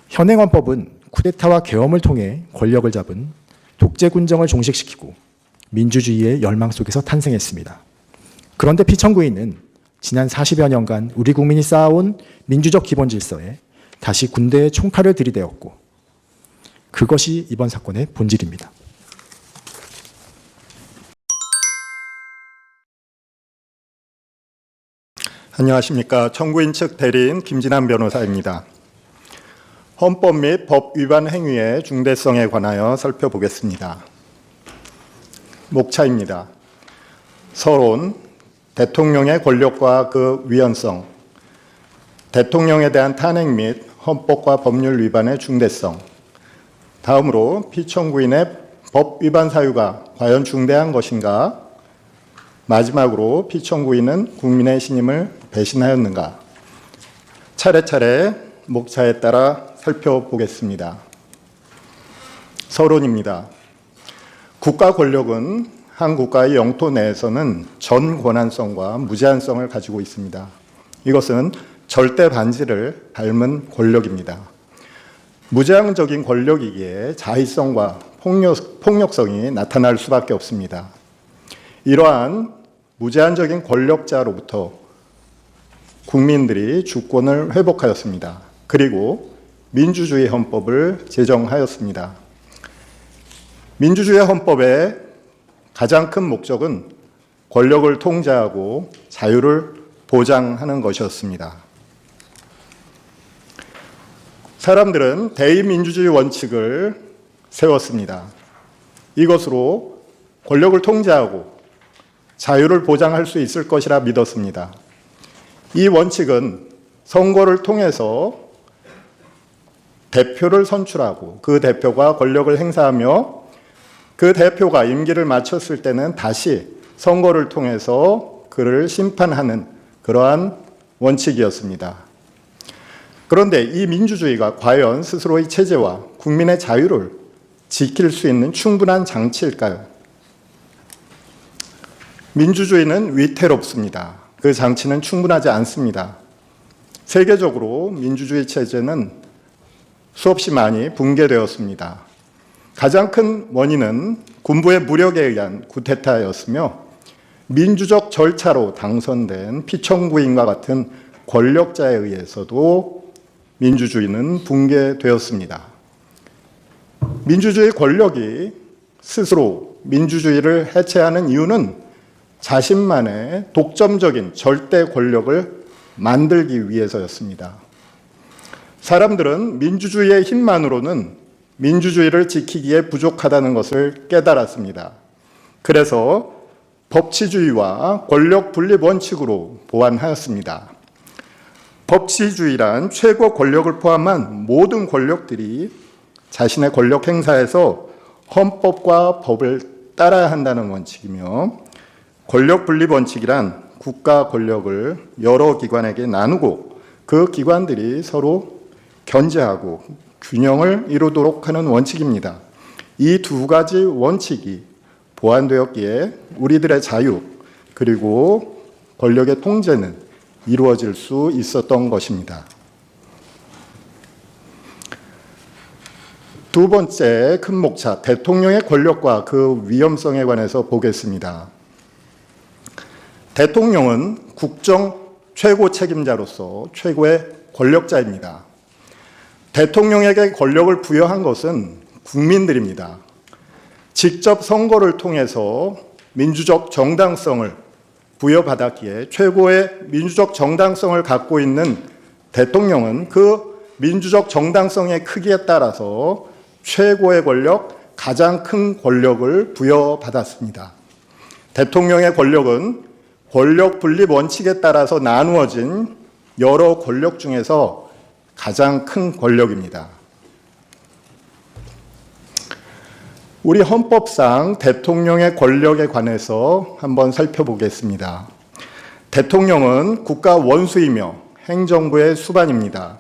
현행헌법은 쿠데타와 계엄을 통해 권력을 잡은 독재 군정을 종식시키고 민주주의의 열망 속에서 탄생했습니다. 그런데 피청구인은 지난 40여 년간 우리 국민이 쌓아온 민주적 기본 질서에 다시 군대의 총칼을 들이대었고, 그것이 이번 사건의 본질입니다. 안녕하십니까. 청구인 측 대리인 김진환 변호사입니다. 헌법 및 법 위반 행위의 중대성에 관하여 살펴보겠습니다. 목차입니다. 서론, 대통령의 권력과 그 위헌성, 대통령에 대한 탄핵 및 헌법과 법률 위반의 중대성, 다음으로 피청구인의 법 위반 사유가 과연 중대한 것인가, 마지막으로 피청구인은 국민의 신임을 배신하였는가, 차례차례 목차에 따라 살펴보겠습니다. 서론입니다. 국가 권력은 한 국가의 영토 내에서는 전 권한성과 무제한성을 가지고 있습니다. 이것은 절대 반지를 닮은 권력입니다. 무제한적인 권력이기에 자의성과 폭력성이 나타날 수밖에 없습니다. 이러한 무제한적인 권력자로부터 국민들이 주권을 회복하였습니다. 그리고 민주주의 헌법을 제정하였습니다. 민주주의 헌법의 가장 큰 목적은 권력을 통제하고 자유를 보장하는 것이었습니다. 사람들은 대의민주주의 원칙을 세웠습니다. 이것으로 권력을 통제하고 자유를 보장할 수 있을 것이라 믿었습니다. 이 원칙은 선거를 통해서 대표를 선출하고 그 대표가 권력을 행사하며 그 대표가 임기를 마쳤을 때는 다시 선거를 통해서 그를 심판하는 그러한 원칙이었습니다. 그런데 이 민주주의가 과연 스스로의 체제와 국민의 자유를 지킬 수 있는 충분한 장치일까요? 민주주의는 위태롭습니다. 그 장치는 충분하지 않습니다. 세계적으로 민주주의 체제는 수없이 많이 붕괴되었습니다. 가장 큰 원인은 군부의 무력에 의한 쿠데타였으며 민주적 절차로 당선된 피청구인과 같은 권력자에 의해서도 민주주의는 붕괴되었습니다. 민주주의 권력이 스스로 민주주의를 해체하는 이유는 자신만의 독점적인 절대 권력을 만들기 위해서였습니다. 사람들은 민주주의의 힘만으로는 민주주의를 지키기에 부족하다는 것을 깨달았습니다. 그래서 법치주의와 권력 분립 원칙으로 보완하였습니다. 법치주의란 최고 권력을 포함한 모든 권력들이 자신의 권력 행사에서 헌법과 법을 따라야 한다는 원칙이며, 권력 분립 원칙이란 국가 권력을 여러 기관에게 나누고 그 기관들이 서로 견제하고 균형을 이루도록 하는 원칙입니다. 이 두 가지 원칙이 보완되었기에 우리들의 자유 그리고 권력의 통제는 이루어질 수 있었던 것입니다. 두 번째 큰 목차, 대통령의 권력과 그 위험성에 관해서 보겠습니다. 대통령은 국정 최고 책임자로서 최고의 권력자입니다. 대통령에게 권력을 부여한 것은 국민들입니다. 직접 선거를 통해서 민주적 정당성을 부여받았기에 최고의 민주적 정당성을 갖고 있는 대통령은 그 민주적 정당성의 크기에 따라서 최고의 권력, 가장 큰 권력을 부여받았습니다. 대통령의 권력은 권력 분립 원칙에 따라서 나누어진 여러 권력 중에서 가장 큰 권력입니다. 우리 헌법상 대통령의 권력에 관해서 한번 살펴보겠습니다. 대통령은 국가 원수이며 행정부의 수반입니다.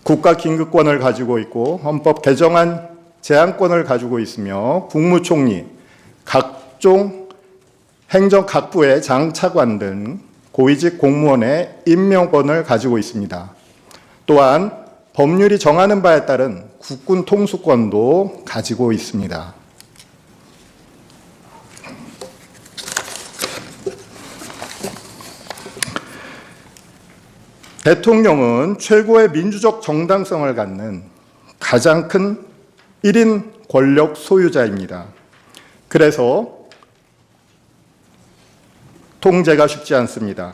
국가 긴급권을 가지고 있고 헌법 개정안 제안권을 가지고 있으며 국무총리, 각종 행정각부의 장차관 등 고위직 공무원의 임명권을 가지고 있습니다. 또한 법률이 정하는 바에 따른 국군 통수권도 가지고 있습니다. 대통령은 최고의 민주적 정당성을 갖는 가장 큰 1인 권력 소유자입니다. 그래서 통제가 쉽지 않습니다.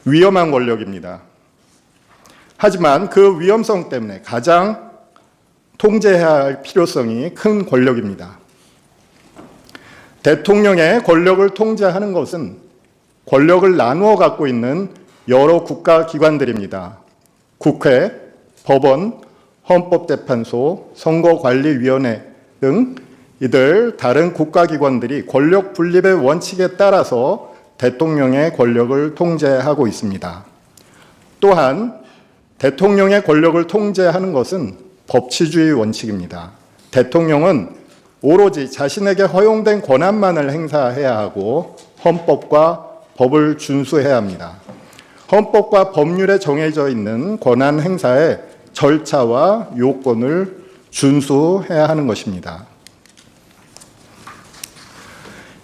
위험한 권력입니다. 하지만 그 위험성 때문에 가장 통제해야 할 필요성이 큰 권력입니다. 대통령의 권력을 통제하는 것은 권력을 나누어 갖고 있는 여러 국가기관들입니다. 국회, 법원, 헌법재판소, 선거관리위원회 등 이들 다른 국가기관들이 권력 분립의 원칙에 따라서 대통령의 권력을 통제하고 있습니다. 또한 대통령의 권력을 통제하는 것은 법치주의 원칙입니다. 대통령은 오로지 자신에게 허용된 권한만을 행사해야 하고 헌법과 법을 준수해야 합니다. 헌법과 법률에 정해져 있는 권한 행사의 절차와 요건을 준수해야 하는 것입니다.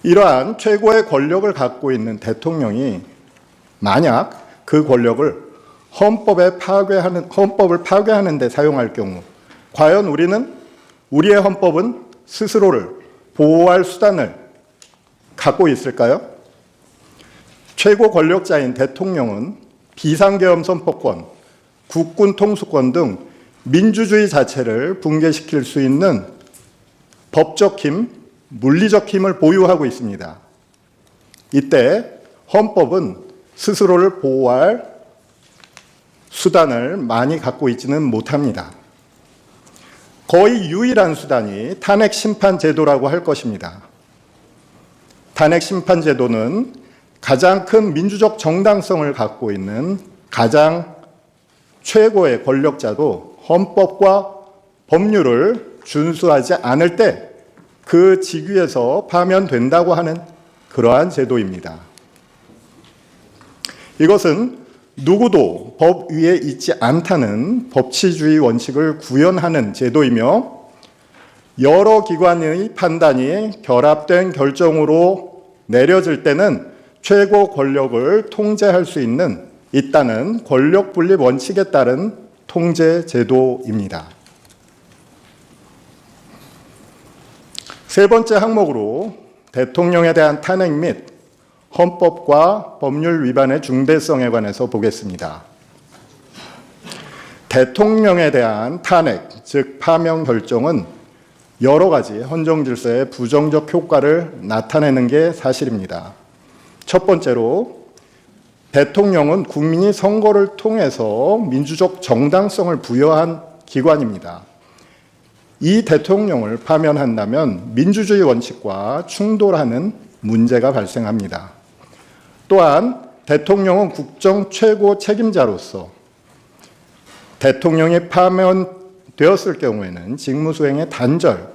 이러한 최고의 권력을 갖고 있는 대통령이 만약 그 권력을 헌법을 파괴하는 데 사용할 경우 과연 우리의 헌법은 스스로를 보호할 수단을 갖고 있을까요? 최고 권력자인 대통령은 비상계엄 선포권, 국군 통수권 등 민주주의 자체를 붕괴시킬 수 있는 법적 힘, 물리적 힘을 보유하고 있습니다. 이때 헌법은 스스로를 보호할 수단을 많이 갖고 있지는 못합니다. 거의 유일한 수단이 탄핵 심판 제도라고 할 것입니다. 탄핵 심판 제도는 가장 큰 민주적 정당성을 갖고 있는 가장 최고의 권력자도 헌법과 법률을 준수하지 않을 때 그 직위에서 파면된다고 하는 그러한 제도입니다. 이것은 누구도 법 위에 있지 않다는 법치주의 원칙을 구현하는 제도이며 여러 기관의 판단이 결합된 결정으로 내려질 때는 최고 권력을 통제할 수 있다는 권력 분립 원칙에 따른 통제 제도입니다. 세 번째 항목으로 대통령에 대한 탄핵 및 헌법과 법률 위반의 중대성에 관해서 보겠습니다. 대통령에 대한 탄핵, 즉 파면 결정은 여러 가지 헌정 질서의 부정적 효과를 나타내는 게 사실입니다. 첫 번째로 대통령은 국민이 선거를 통해서 민주적 정당성을 부여한 기관입니다. 이 대통령을 파면한다면 민주주의 원칙과 충돌하는 문제가 발생합니다. 또한 대통령은 국정 최고 책임자로서 대통령이 파면되었을 경우에는 직무수행의 단절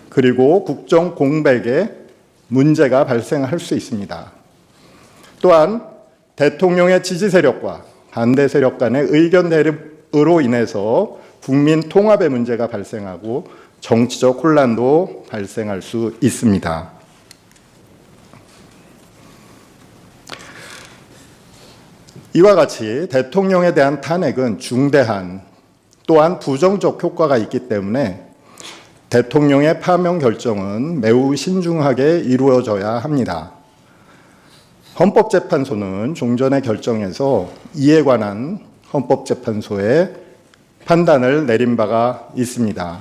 그리고 국정 공백에 문제가 발생할 수 있습니다. 또한 대통령의 지지 세력과 반대 세력 간의 의견 대립으로 인해서 국민 통합의 문제가 발생하고 정치적 혼란도 발생할 수 있습니다. 이와 같이 대통령에 대한 탄핵은 중대한 또한 부정적 효과가 있기 때문에 대통령의 파면 결정은 매우 신중하게 이루어져야 합니다. 헌법재판소는 종전의 결정에서 이에 관한 헌법재판소의 판단을 내린 바가 있습니다.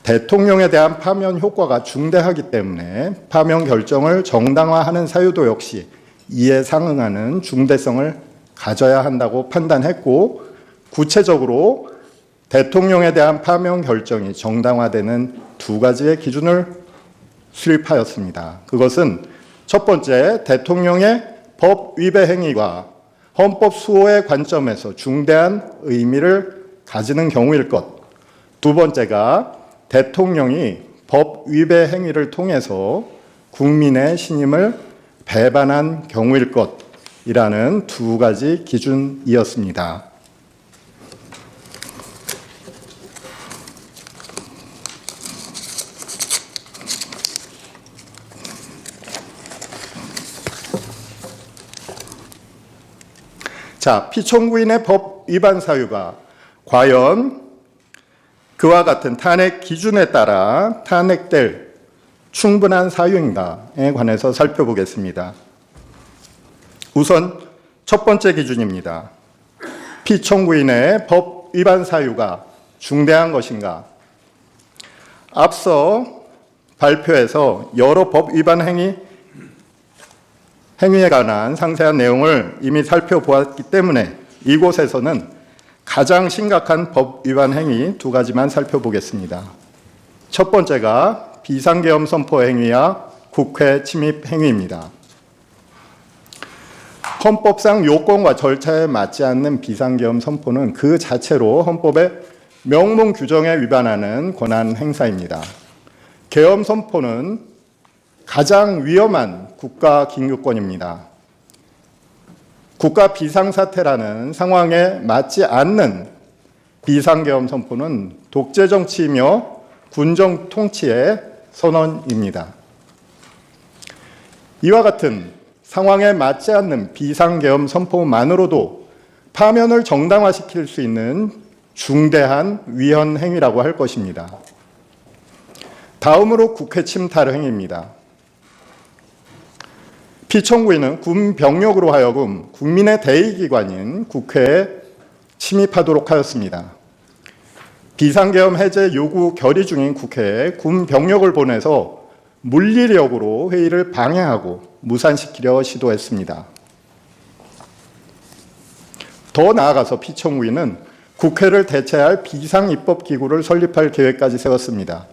대통령에 대한 파면 효과가 중대하기 때문에 파면 결정을 정당화하는 사유도 역시 이에 상응하는 중대성을 가져야 한다고 판단했고 구체적으로 대통령에 대한 파면 결정이 정당화되는 두 가지의 기준을 수립하였습니다. 그것은 첫 번째, 대통령의 법 위배 행위가 헌법 수호의 관점에서 중대한 의미를 가지는 경우일 것. 두 번째가 대통령이 법 위배 행위를 통해서 국민의 신임을 배반한 경우일 것이라는 두 가지 기준이었습니다. 자, 피청구인의 법 위반 사유가 과연 그와 같은 탄핵 기준에 따라 탄핵될 충분한 사유인가에 관해서 살펴보겠습니다. 우선 첫 번째 기준입니다. 피청구인의 법 위반 사유가 중대한 것인가? 앞서 발표에서 여러 법 위반 행위에 관한 상세한 내용을 이미 살펴보았기 때문에 이곳에서는 가장 심각한 법 위반 행위 두 가지만 살펴보겠습니다. 첫 번째가 비상계엄 선포 행위와 국회 침입 행위입니다. 헌법상 요건과 절차에 맞지 않는 비상계엄 선포는 그 자체로 헌법의 명문 규정에 위반하는 권한 행사입니다. 계엄 선포는 가장 위험한 국가 긴급권입니다. 국가 비상사태라는 상황에 맞지 않는 비상계엄 선포는 독재 정치이며 군정 통치의 선언입니다. 이와 같은 상황에 맞지 않는 비상계엄 선포만으로도 파면을 정당화시킬 수 있는 중대한 위헌 행위라고 할 것입니다. 다음으로 국회 침탈 행위입니다. 피청구인은 군 병력으로 하여금 국민의 대의기관인 국회에 침입하도록 하였습니다. 비상계엄 해제 요구 결의 중인 국회에 군 병력을 보내서 물리력으로 회의를 방해하고 무산시키려 시도했습니다. 더 나아가서 피청구인은 국회를 대체할 비상입법기구를 설립할 계획까지 세웠습니다.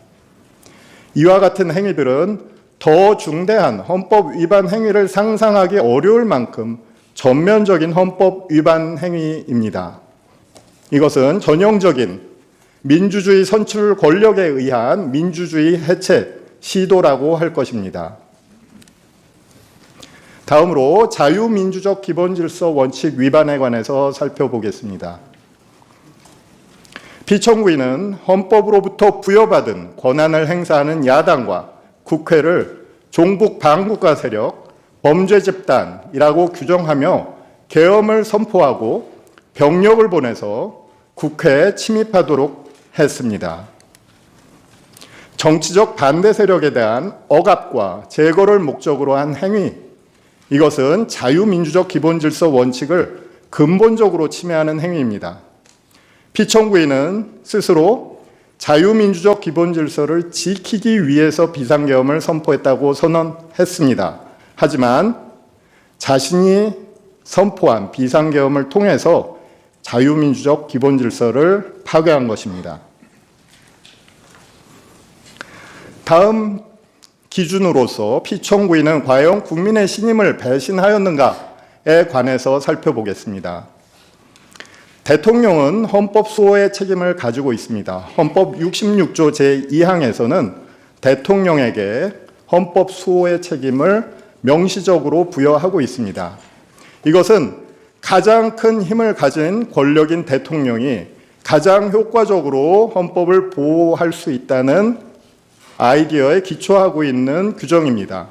이와 같은 행위들은 더 중대한 헌법 위반 행위를 상상하기 어려울 만큼 전면적인 헌법 위반 행위입니다. 이것은 전형적인 민주주의 선출 권력에 의한 민주주의 해체 시도라고 할 것입니다. 다음으로 자유민주적 기본질서 원칙 위반에 관해서 살펴보겠습니다. 피청구인은 헌법으로부터 부여받은 권한을 행사하는 야당과 국회를 종북 반국가 세력, 범죄 집단이라고 규정하며 계엄을 선포하고 병력을 보내서 국회에 침입하도록 했습니다. 정치적 반대 세력에 대한 억압과 제거를 목적으로 한 행위, 이것은 자유민주적 기본질서 원칙을 근본적으로 침해하는 행위입니다. 피청구인은 스스로 자유민주적 기본질서를 지키기 위해서 비상계엄을 선포했다고 선언했습니다. 하지만 자신이 선포한 비상계엄을 통해서 자유민주적 기본질서를 파괴한 것입니다. 다음 기준으로서 피청구인은 과연 국민의 신임을 배신하였는가에 관해서 살펴보겠습니다. 대통령은 헌법 수호의 책임을 가지고 있습니다. 헌법 66조 제2항에서는 대통령에게 헌법 수호의 책임을 명시적으로 부여하고 있습니다. 이것은 가장 큰 힘을 가진 권력인 대통령이 가장 효과적으로 헌법을 보호할 수 있다는 아이디어에 기초하고 있는 규정입니다.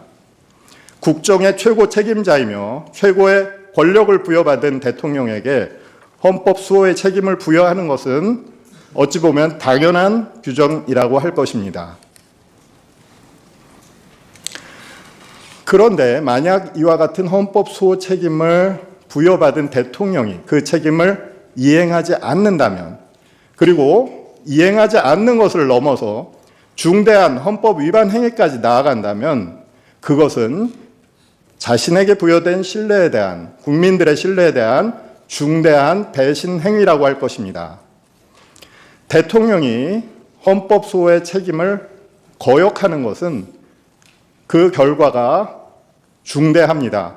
국정의 최고 책임자이며 최고의 권력을 부여받은 대통령에게 헌법 수호의 책임을 부여하는 것은 어찌 보면 당연한 규정이라고 할 것입니다. 그런데 만약 이와 같은 헌법 수호 책임을 부여받은 대통령이 그 책임을 이행하지 않는다면, 그리고 이행하지 않는 것을 넘어서 중대한 헌법 위반 행위까지 나아간다면 그것은 자신에게 부여된 신뢰에 대한, 국민들의 신뢰에 대한 중대한 배신 행위라고 할 것입니다. 대통령이 헌법 수호의 책임을 거역하는 것은 그 결과가 중대합니다.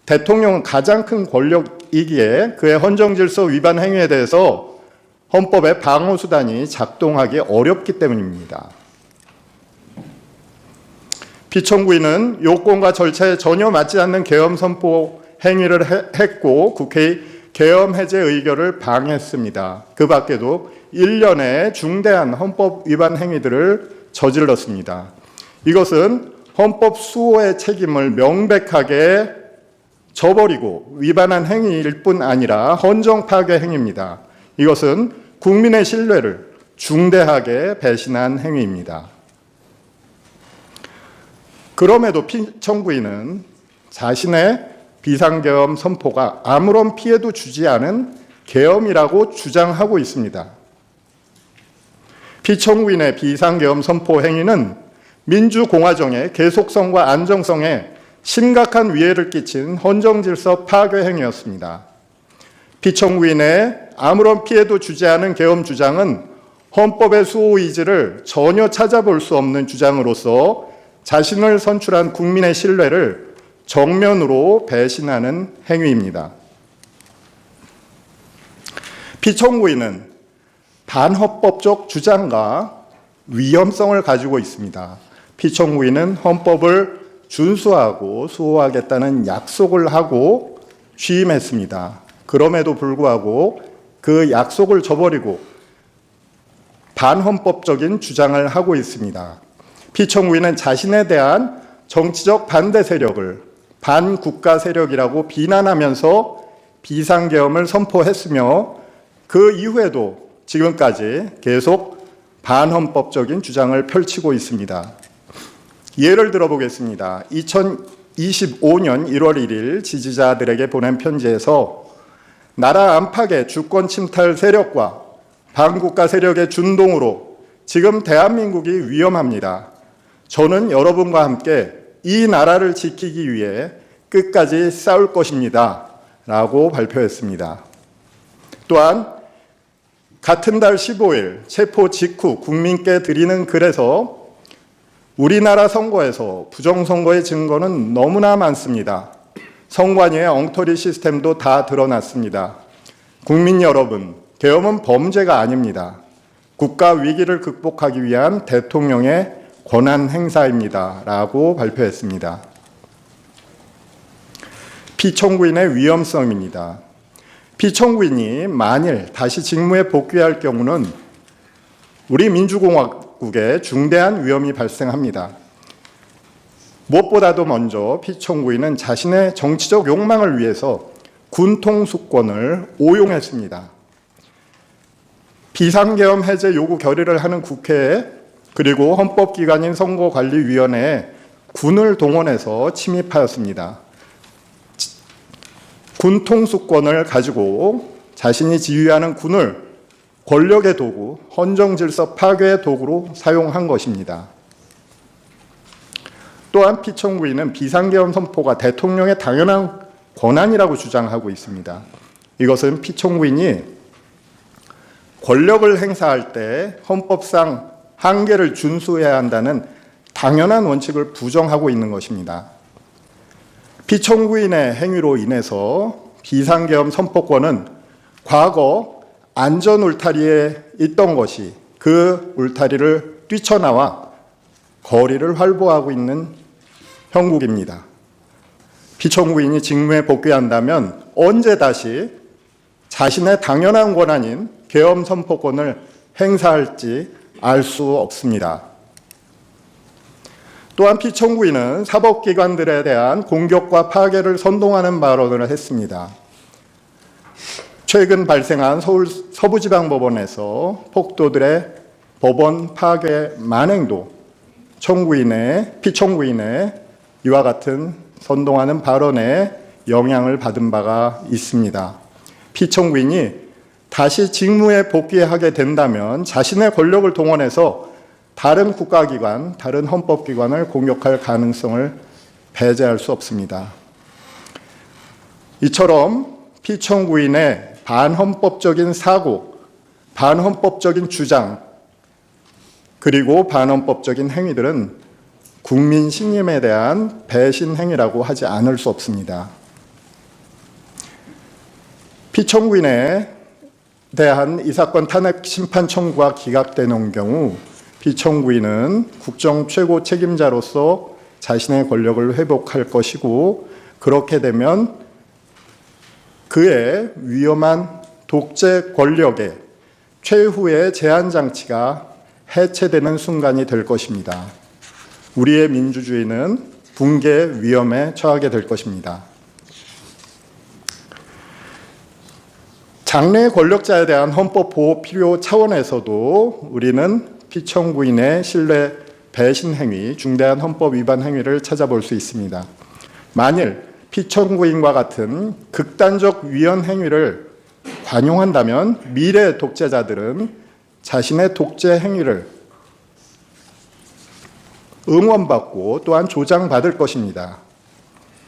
대통령은 가장 큰 권력이기에 그의 헌정질서 위반 행위에 대해서 헌법의 방어수단이 작동하기 어렵기 때문입니다. 피청구인은 요건과 절차에 전혀 맞지 않는 계엄 선포 행위를 했고 국회의 계엄 해제 의결을 방해했습니다. 그 밖에도 일련의 중대한 헌법 위반 행위들을 저질렀습니다. 이것은 헌법 수호의 책임을 명백하게 저버리고 위반한 행위일 뿐 아니라 헌정 파괴 행위입니다. 이것은 국민의 신뢰를 중대하게 배신한 행위입니다. 그럼에도 피청구인은 자신의 비상계엄 선포가 아무런 피해도 주지 않은 계엄이라고 주장하고 있습니다. 피청구인의 비상계엄 선포 행위는 민주공화정의 계속성과 안정성에 심각한 위해를 끼친 헌정질서 파괴 행위였습니다. 피청구인의 아무런 피해도 주지 않은 계엄 주장은 헌법의 수호 의지를 전혀 찾아볼 수 없는 주장으로서 자신을 선출한 국민의 신뢰를 정면으로 배신하는 행위입니다. 피청구인은 반헌법적 주장과 위험성을 가지고 있습니다. 피청구인은 헌법을 준수하고 수호하겠다는 약속을 하고 취임했습니다. 그럼에도 불구하고 그 약속을 저버리고 반헌법적인 주장을 하고 있습니다. 피청구인은 자신에 대한 정치적 반대 세력을 반국가 세력이라고 비난하면서 비상계엄을 선포했으며 그 이후에도 지금까지 계속 반헌법적인 주장을 펼치고 있습니다. 예를 들어보겠습니다. 2025년 1월 1일 지지자들에게 보낸 편지에서 나라 안팎의 주권 침탈 세력과 반국가 세력의 준동으로 지금 대한민국이 위험합니다. 저는 여러분과 함께 이 나라를 지키기 위해 끝까지 싸울 것입니다. 라고 발표했습니다. 또한 같은 달 15일 체포 직후 국민께 드리는 글에서 우리나라 선거에서 부정선거의 증거는 너무나 많습니다. 선관위의 엉터리 시스템도 다 드러났습니다. 국민 여러분, 계엄은 범죄가 아닙니다. 국가 위기를 극복하기 위한 대통령의 권한 행사입니다. 라고 발표했습니다. 피청구인의 위험성입니다. 피청구인이 만일 다시 직무에 복귀할 경우는 우리 민주공화국에 중대한 위험이 발생합니다. 무엇보다도 먼저 피청구인은 자신의 정치적 욕망을 위해서 군통수권을 오용했습니다. 비상계엄 해제 요구 결의를 하는 국회에 그리고 헌법기관인 선거관리위원회에 군을 동원해서 침입하였습니다. 군통수권을 가지고 자신이 지휘하는 군을 권력의 도구, 헌정질서 파괴의 도구로 사용한 것입니다. 또한 피청구인은 비상계엄 선포가 대통령의 당연한 권한이라고 주장하고 있습니다. 이것은 피청구인이 권력을 행사할 때 헌법상 한계를 준수해야 한다는 당연한 원칙을 부정하고 있는 것입니다. 피청구인의 행위로 인해서 비상계엄 선포권은 과거 안전 울타리에 있던 것이 그 울타리를 뛰쳐나와 거리를 활보하고 있는 형국입니다. 피청구인이 직무에 복귀한다면 언제 다시 자신의 당연한 권한인 계엄 선포권을 행사할지 알 수 없습니다. 또한 피청구인은 사법기관들에 대한 공격과 파괴를 선동하는 발언을 했습니다. 최근 발생한 서울 서부지방법원에서 폭도들의 법원 파괴 만행도 피청구인의 이와 같은 선동하는 발언에 영향을 받은 바가 있습니다. 피청구인이 다시 직무에 복귀하게 된다면 자신의 권력을 동원해서 다른 국가기관, 다른 헌법기관을 공격할 가능성을 배제할 수 없습니다. 이처럼 피청구인의 반헌법적인 사고, 반헌법적인 주장, 그리고 반헌법적인 행위들은 국민 신임에 대한 배신 행위라고 하지 않을 수 없습니다. 피청구인에 대한 이 사건 탄핵 심판 청구가 기각되는 경우 피청구인은 국정 최고 책임자로서 자신의 권력을 회복할 것이고, 그렇게 되면 그의 위험한 독재 권력의 최후의 제한 장치가 해체되는 순간이 될 것입니다. 우리의 민주주의는 붕괴 위험에 처하게 될 것입니다. 장래 권력자에 대한 헌법 보호 필요 차원에서도 우리는 피청구인의 신뢰 배신 행위, 중대한 헌법 위반 행위를 찾아볼 수 있습니다. 만일 피청구인과 같은 극단적 위헌 행위를 관용한다면 미래 독재자들은 자신의 독재 행위를 응원받고 또한 조장받을 것입니다.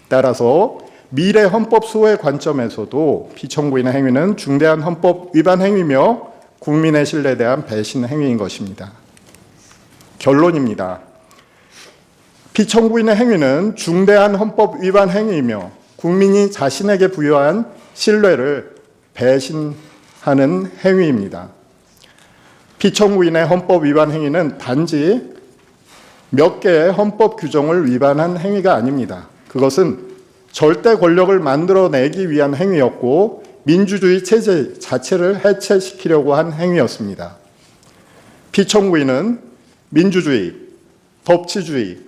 따라서 미래 헌법 수호의 관점에서도 피청구인의 행위는 중대한 헌법 위반 행위며 국민의 신뢰에 대한 배신 행위인 것입니다. 결론입니다. 피청구인의 행위는 중대한 헌법 위반 행위이며 국민이 자신에게 부여한 신뢰를 배신하는 행위입니다. 피청구인의 헌법 위반 행위는 단지 몇 개의 헌법 규정을 위반한 행위가 아닙니다. 그것은 절대 권력을 만들어내기 위한 행위였고 민주주의 체제 자체를 해체시키려고 한 행위였습니다. 피청구인은 민주주의, 법치주의,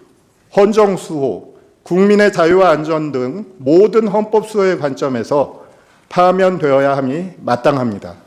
헌정수호, 국민의 자유와 안전 등 모든 헌법 수호의 관점에서 파면되어야 함이 마땅합니다.